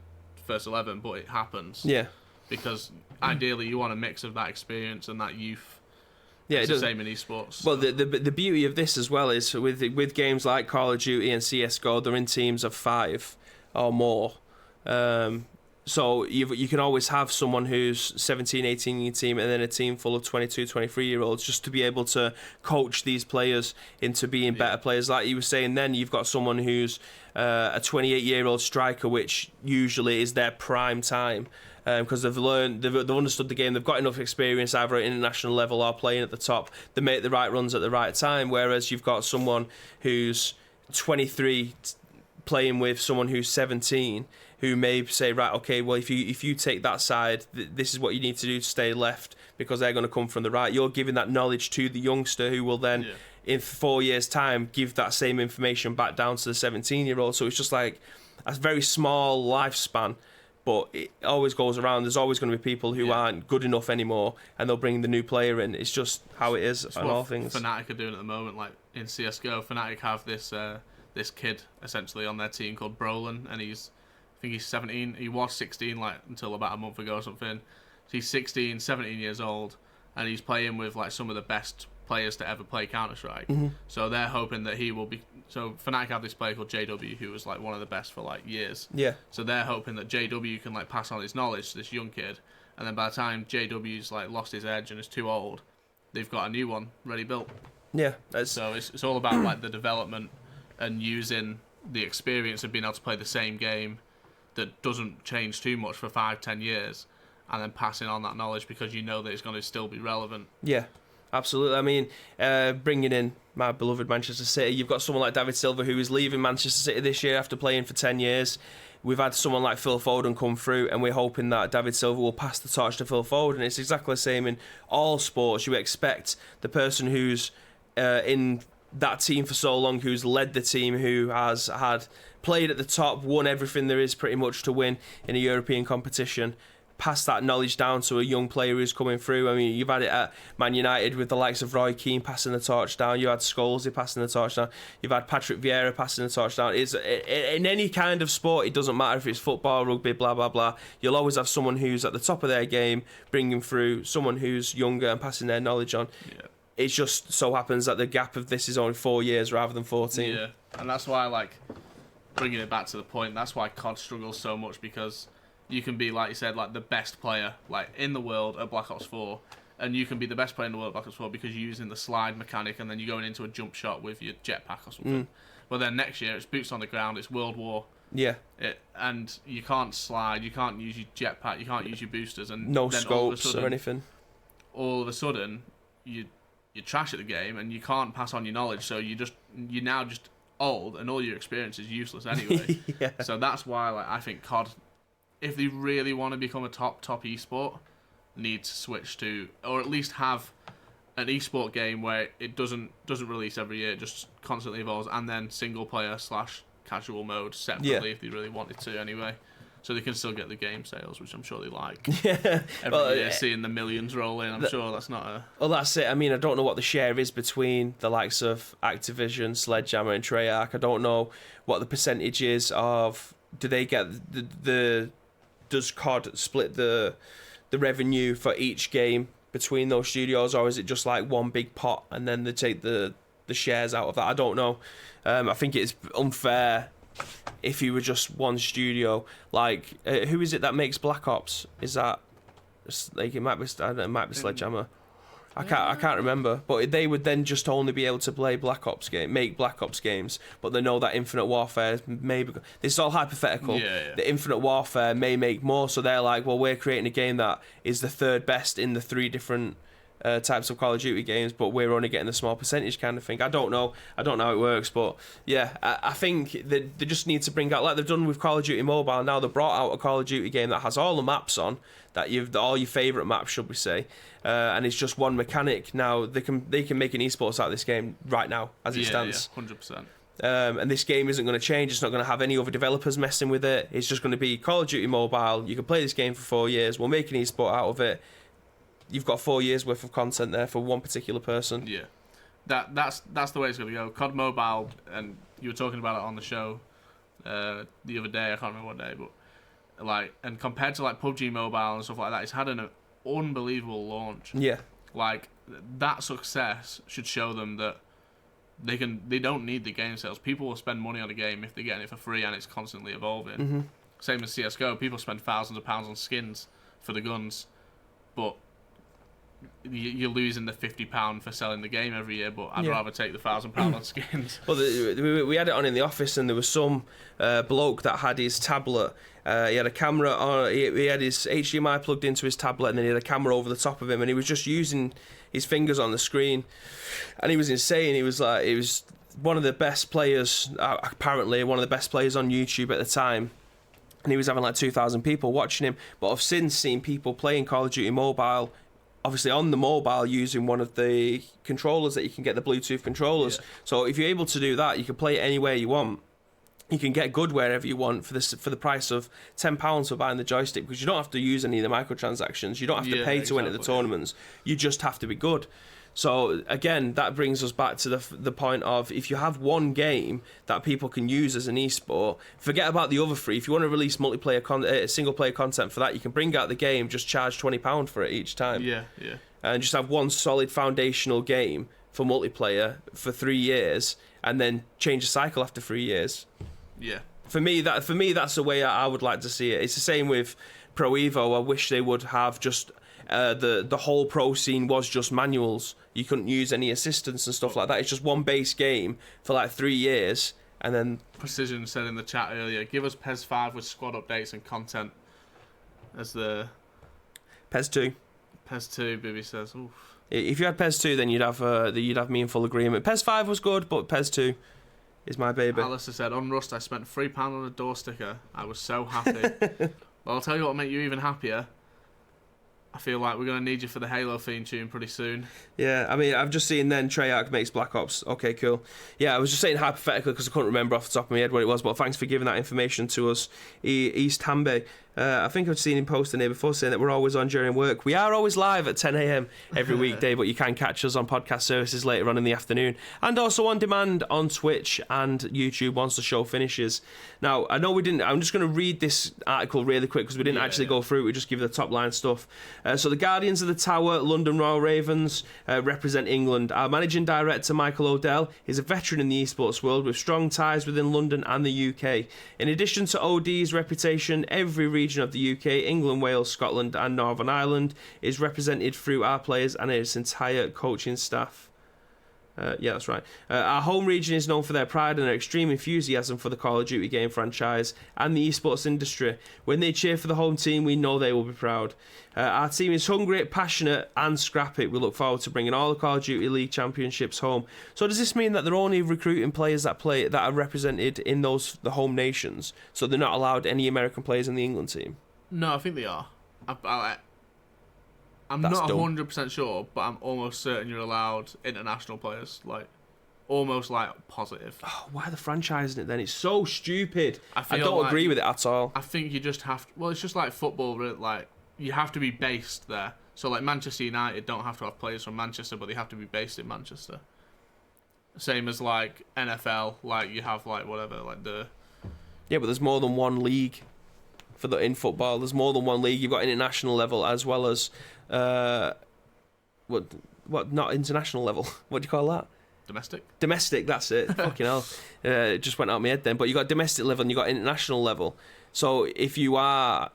first 11, but it happens. Yeah. Because ideally you want a mix of that experience and that youth. Yeah, it's the same in esports. Well, the beauty of this as well is with games like Call of Duty and CS:GO, they're in teams of 5 or more. So you can always have someone who's 17, 18 in your team, and then a team full of 22, 23-year-olds, just to be able to coach these players into being better players. Like you were saying then, you've got someone who's a 28-year-old striker, which usually is their prime time. Because they've understood the game, they've got enough experience either at international level or playing at the top. They make the right runs at the right time. Whereas you've got someone who's 23 playing with someone who's 17, who may say, right, okay, well, if you take that side, this is what you need to do to stay left, because they're going to come from the right. You're giving that knowledge to the youngster, who will then, in 4 years' time, give that same information back down to the 17-year-old. So it's just like a very small lifespan. But it always goes around. There's always going to be people who aren't good enough anymore, and they'll bring the new player in. It's just how it is on all things. Fnatic are doing at the moment, like in CS:GO. Fnatic have this kid essentially on their team called Brolin, and I think he's 17. He was 16 like until about a month ago or something. So he's 16, 17 years old, and he's playing with like some of the best players to ever play Counter-Strike. Mm-hmm. So they're hoping that he will be. So Fnatic have this player called JW, who was like one of the best for like years. Yeah. So they're hoping that JW can like pass on his knowledge to this young kid, and then by the time JW's like lost his edge and is too old, they've got a new one ready built. Yeah. So it's all about like the development and using the experience of being able to play the same game that doesn't change too much for 5-10 years, and then passing on that knowledge because you know that it's going to still be relevant. Yeah. Absolutely. I mean, bringing in my beloved Manchester City, you've got someone like David Silva who is leaving Manchester City this year after playing for 10 years. We've had someone like Phil Foden come through, and we're hoping that David Silva will pass the torch to Phil Foden. It's exactly the same in all sports. You expect the person who's in that team for so long, who's led the team, who has had played at the top, won everything there is pretty much to win in a European competition, pass that knowledge down to a young player who's coming through. I mean, you've had it at Man United with the likes of Roy Keane passing the torch down. You had Scholes passing the torch down. You've had Patrick Vieira passing the torch down. It's in any kind of sport. It doesn't matter if it's football, rugby, blah blah blah. You'll always have someone who's at the top of their game, bringing through someone who's younger and passing their knowledge on. Yeah. It just so happens that the gap of this is only 4 years rather than 14. Yeah, and that's why, like, bringing it back to the point, that's why COD struggles so much, because you can be, like you said, like the best player like in the world at Black Ops 4, and you can be the best player in the world at Black Ops 4 because you're using the slide mechanic, and then you're going into a jump shot with your jetpack or something. But then next year it's boots on the ground, it's World War. Yeah. And you can't slide, you can't use your jetpack, you can't use your boosters, and no scopes or anything. All of a sudden, you're trash at the game, and you can't pass on your knowledge, so you're now just old, and all your experience is useless anyway. Yeah. So that's why, like, I think COD, if they really want to become a top esport, need to switch to, or at least have an esport game where it doesn't release every year, it just constantly evolves, and then single player / casual mode separately if they really wanted to anyway. So they can still get the game sales, which I'm sure they like. Yeah. Every year, seeing the millions roll in, I'm sure that's not a... Well, that's it. I mean, I don't know what the share is between the likes of Activision, Sledgehammer and Treyarch. I don't know what the percentage is of do they get does COD split the revenue for each game between those studios, or is it just like one big pot and then they take the shares out of that? I don't know. I think it's unfair if you were just one studio. Like, who is it that makes Black Ops? Is that like it might be Sledgehammer? I can't remember, but they would then just only be able to play make Black Ops games, but they know that Infinite Warfare maybe this is all hypothetical. The Infinite Warfare may make more, so they're like, well, we're creating a game that is the third best in the 3 different types of Call of Duty games, but we're only getting a small percentage kind of thing. I don't know how it works, but yeah, I think that they just need to bring out, like they've done with Call of Duty Mobile. Now they've brought out a Call of Duty game that has all the maps on, all your favourite maps, should we say, and it's just one mechanic. Now they can make an esports out of this game right now as it stands. 100%. And this game isn't going to change. It's not going to have any other developers messing with it. It's just going to be Call of Duty Mobile. You can play this game for 4 years. We'll make an esport out of it. You've got 4 years worth of content there for one particular person. Yeah, that's the way it's going to go. COD Mobile, and you were talking about it on the show the other day. I can't remember what day, but like, and compared to like PUBG Mobile and stuff like that, it's had an unbelievable launch. Yeah, like that success should show them that they don't need the game sales. People will spend money on a game if they're getting it for free and it's constantly evolving. Mm-hmm. Same as CS:GO, people spend thousands of pounds on skins for the guns, but you're losing the £50 for selling the game every year. But I'd rather take the £1,000 on skins. Well, we had it on in the office, and there was some bloke that had his tablet. He had a camera on. He had his HDMI plugged into his tablet, and then he had a camera over the top of him, and he was just using his fingers on the screen, and he was insane. He was one of the best players, apparently one of the best players on YouTube at the time. And he was having like 2,000 people watching him. But I've since seen people playing Call of Duty Mobile, obviously on the mobile, using one of the controllers that you can get, the Bluetooth controllers. Yeah. So if you're able to do that, you can play it anywhere you want. You can get good wherever you want for the price of £10 for buying the joystick, because you don't have to use any of the microtransactions. You don't have to pay to enter the tournaments. You just have to be good. So again, that brings us back to the point of, if you have one game that people can use as an esport, forget about the other 3. If you want to release multiplayer single player content for that, you can bring out the game, just charge £20 for it each time. Yeah. And just have one solid foundational game for multiplayer for 3 years, and then change the cycle after 3 years. Yeah. For me, that's the way I would like to see it. It's the same with Pro Evo. I wish they would have just the whole pro scene was just manuals. You couldn't use any assistance and stuff like that. It's just one base game for like 3 years, and then Precision said in the chat earlier, give us PES 5 with squad updates and content as the PES 2. PES 2, Bibby says. Oof. If you had PES 2, then you'd have me in full agreement. PES 5 was good, but PES 2 is my baby. Alistair said, on Rust, I spent £3 on a door sticker. I was so happy. Well, I'll tell you what will make you even happier. I feel like we're going to need you for the Halo theme tune pretty soon. Yeah, I mean, I've just seen then Treyarch makes Black Ops. Okay, cool. Yeah, I was just saying hypothetically because I couldn't remember off the top of my head what it was, but thanks for giving that information to us. East Hamby. I think I've seen him posting here before saying that we're always on during work. We are always live at 10 a.m. every weekday, but you can catch us on podcast services later on in the afternoon, and also on demand on Twitch and YouTube once the show finishes. Now, I know we didn't. I'm just going to read this article really quick because we didn't actually go through it. We just give the top line stuff. So the Guardians of the Tower, London Royal Ravens, represent England. Our managing director, Michael O'Dell, is a veteran in the esports world with strong ties within London and the UK. In addition to OD's reputation, every region of the UK, England, Wales, Scotland and Northern Ireland is represented through our players and its entire coaching staff. Yeah, that's right. Our home region is known for their pride and their extreme enthusiasm for the Call of Duty game franchise and the esports industry. When they cheer for the home team, we know they will be proud. Our team is hungry, passionate and scrappy. We look forward to bringing all the Call of Duty League championships home. So does this mean that they're only recruiting players that are represented in the home nations? So they're not allowed any American players in the England team? No, I think they are. I'm That's not dumb. 100% sure, but I'm almost certain you're allowed international players. Like, almost like positive. Oh, why are they franchising it then? It's so stupid. I don't like, agree with it at all. I think you just have to, well, it's just like football, really, like, you have to be based there. So, like, Manchester United don't have to have players from Manchester, but they have to be based in Manchester. Same as, like, NFL, like, you have, like, whatever, like, Yeah, but there's more than one league in football. There's more than one league. You've got international level as well as what not international level. What do you call that? Domestic, that's it. Fucking hell. It just went out of my head then. But you got domestic level and you got international level. So if you are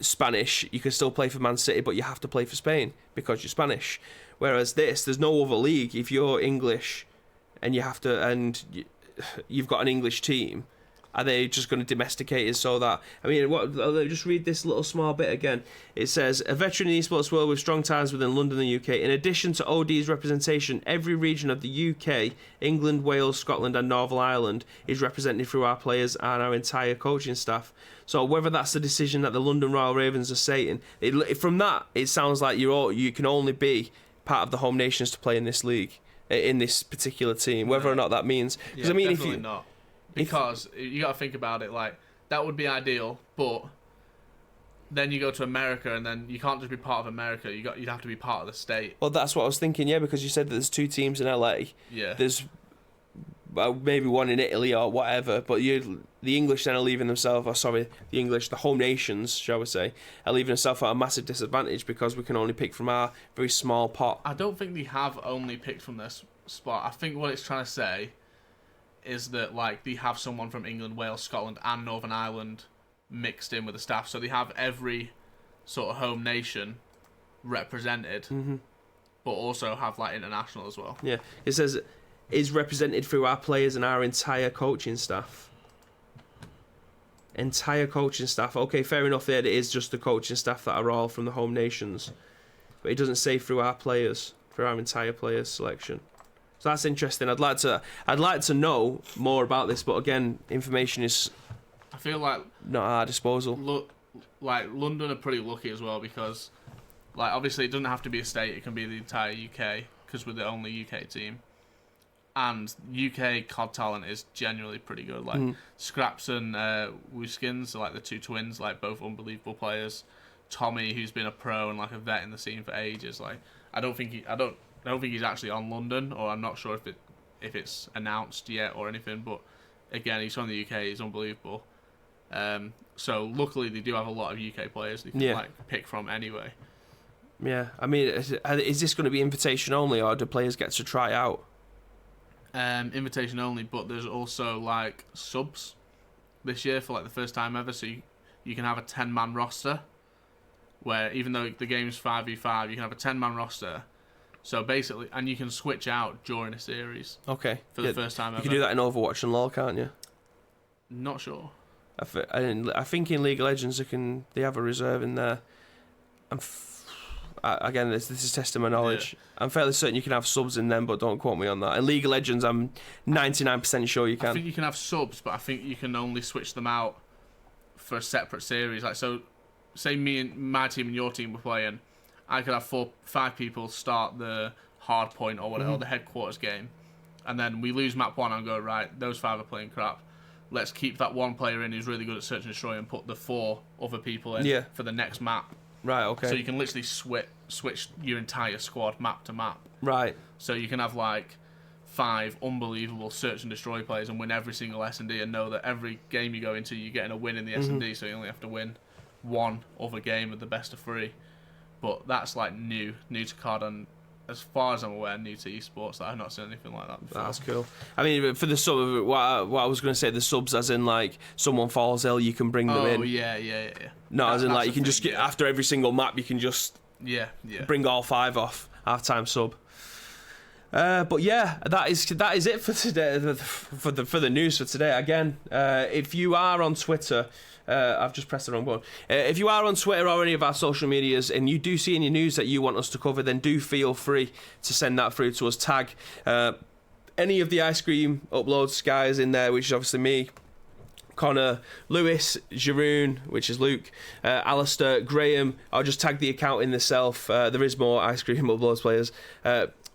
Spanish, you can still play for Man City, but you have to play for Spain because you're Spanish. Whereas there's no other league. If you're English and you've got an English team, are they just going to domesticate it so that... I mean, let me just read this little small bit again. It says, a veteran in the esports world with strong ties within London and the UK. In addition to OD's representation, every region of the UK, England, Wales, Scotland and Northern Ireland is represented through our players and our entire coaching staff. So whether that's the decision that the London Royal Ravens are saying, from that, it sounds like you can only be part of the home nations to play in this league, in this particular team, whether or not that means... Yeah, I mean, definitely not. Because you got to think about it, like, that would be ideal, but then you go to America and then you can't just be part of America, you'd have to be part of the state. Well, that's what I was thinking, yeah, because you said that there's 2 teams in LA. Yeah. There's maybe one in Italy or whatever, but the English then are leaving themselves, the home nations, shall we say, are leaving themselves at a massive disadvantage because we can only pick from our very small pot. I don't think they have only picked from this spot. I think what it's trying to say is that, like, they have someone from England, Wales, Scotland and Northern Ireland mixed in with the staff, so they have every sort of home nation represented, but also have, like, international as well. Yeah, it says is represented through our players and our entire coaching staff. Entire coaching staff. Okay, fair enough there, it is just the coaching staff that are all from the home nations, but it doesn't say through our players, through our entire players selection. So that's interesting. I'd like to know more about this, but again, information is... I feel like... not at our disposal. Like, London are pretty lucky as well because, like, obviously it doesn't have to be a state, it can be the entire UK because we're the only UK team. And UK COD talent is genuinely pretty good. Like, Scraps and Wooskins are, like, the 2 twins, like, both unbelievable players. Tommy, who's been a pro and, like, a vet in the scene for ages, like, I don't think he's actually on London, or I'm not sure if it's announced yet or anything. But again, he's from the UK. He's unbelievable. So luckily, they do have a lot of UK players they can like pick from anyway. Yeah, I mean, is this going to be invitation only, or do players get to try out? Invitation only, but there's also like subs this year for like the first time ever. So you can have a 10-man roster, where even though the game's 5v5, you can have a 10-man roster. So basically, and you can switch out during a series. Okay. For the first time ever. You can do that in Overwatch and LoL, can't you? Not sure. I think in League of Legends they have a reserve in there. Again, this is testing my knowledge. Yeah. I'm fairly certain you can have subs in them, but don't quote me on that. In League of Legends, I'm 99% sure you can. I think you can have subs, but I think you can only switch them out for a separate series. Like, so, say me and my team and your team were playing, I could have 5 people start the hard point or whatever, or the headquarters game, and then we lose map 1 and go, right, those 5 are playing crap. Let's keep that one player in who's really good at search and destroy and put the 4 other people in for the next map. Right, okay. So you can literally switch your entire squad map to map. Right. So you can have like 5 unbelievable search and destroy players and win every single S&D and know that every game you go into, you're getting a win in the S&D, so you only have to win one other game of the best of 3. But that's like new to COD, and as far as I'm aware, new to esports. I've not seen anything like that before. That's cool. I mean, for the sub, what I was going to say, the subs, as in like someone falls ill, you can bring them in. Oh yeah. No, as in like you can just get after every single map, you can just bring all 5 off half-time sub. But yeah, that is it for today. For the news for today. Again, if you are on Twitter. I've just pressed the wrong button. If you are on Twitter or any of our social medias and you do see any news that you want us to cover, then do feel free to send that through to us. Tag any of the Ice Cream Uploads guys in there, which is obviously me, Connor, Lewis, Jeroen, which is Luke, Alistair, Graham. I'll just tag the account in itself. There is more Ice Cream Uploads players.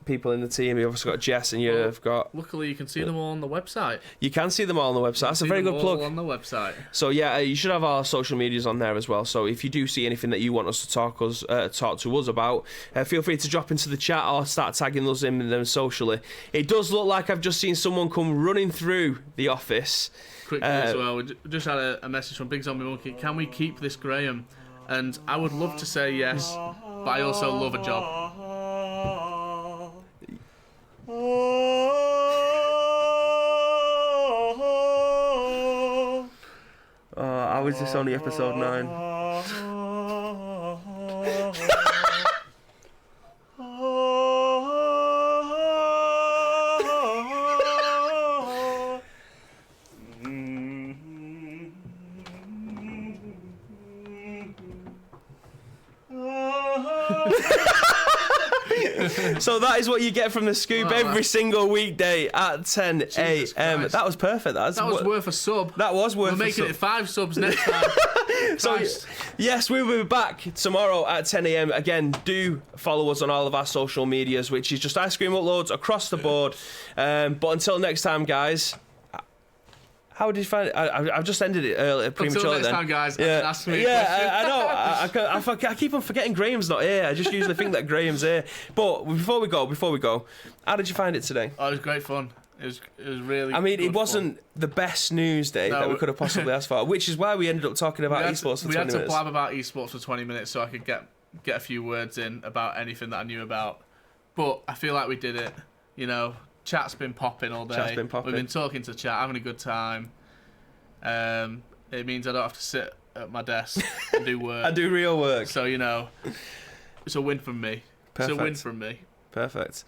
people in the team. You've also got Jess, and you've got... Luckily, you can see them all on the website. You can see them all on the website. That's a very good plug. On the website. So yeah, you should have our social medias on there as well. So if you do see anything that you want us to talk to us about, feel free to drop into the chat or start tagging us in them socially. It does look like I've just seen someone come running through the office. Quickly as well, we just had a message from Big Zombie Monkey. Can we keep this Graham? And I would love to say yes, but I also love a job. How is this only episode 9? So that is what you get from the Scoop every single weekday at 10 a.m. That was perfect. That was worth a sub. That was worth a sub. We're making it 5 subs next time. So, yes, we will be back tomorrow at 10 a.m. Again, do follow us on all of our social medias, which is just Ice Cream Uploads across the board. But until next time, guys... How did you find it? I've just ended it earlier, prematurely. Until next time, guys. Yeah, ask me a question. I know. I keep on forgetting Graham's not here. I just usually think that Graham's here. But before we go, how did you find it today? Oh, it was great fun. It was really. I mean, it wasn't the best news day that we could have possibly asked for, which is why we ended up talking about esports for 20 minutes. We had to blab about esports for 20 minutes so I could get a few words in about anything that I knew about. But I feel like we did it. You know. Chat's been popping all day. We've been talking to chat, having a good time. It means I don't have to sit at my desk and do work. I do real work. So, you know, it's a win from me. Perfect. It's a win from me. Perfect.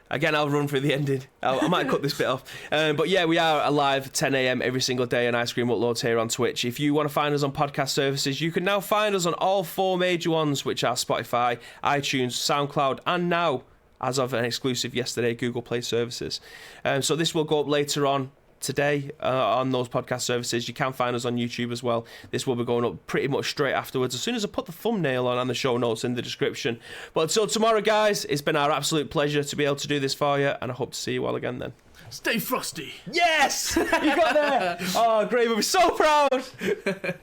Again, I'll run through the ending. I might cut this bit off. But yeah, we are live 10 a.m. every single day on Ice Cream Uploads here on Twitch. If you want to find us on podcast services, you can now find us on all 4 major ones, which are Spotify, iTunes, SoundCloud, and now, as of an exclusive yesterday, Google Play services. So this will go up later on today on those podcast services. You can find us on YouTube as well. This will be going up pretty much straight afterwards, as soon as I put the thumbnail on and the show notes in the description. But until tomorrow, guys, it's been our absolute pleasure to be able to do this for you, and I hope to see you all again then. Stay frosty. Yes! You got there! Oh, great. We're so proud!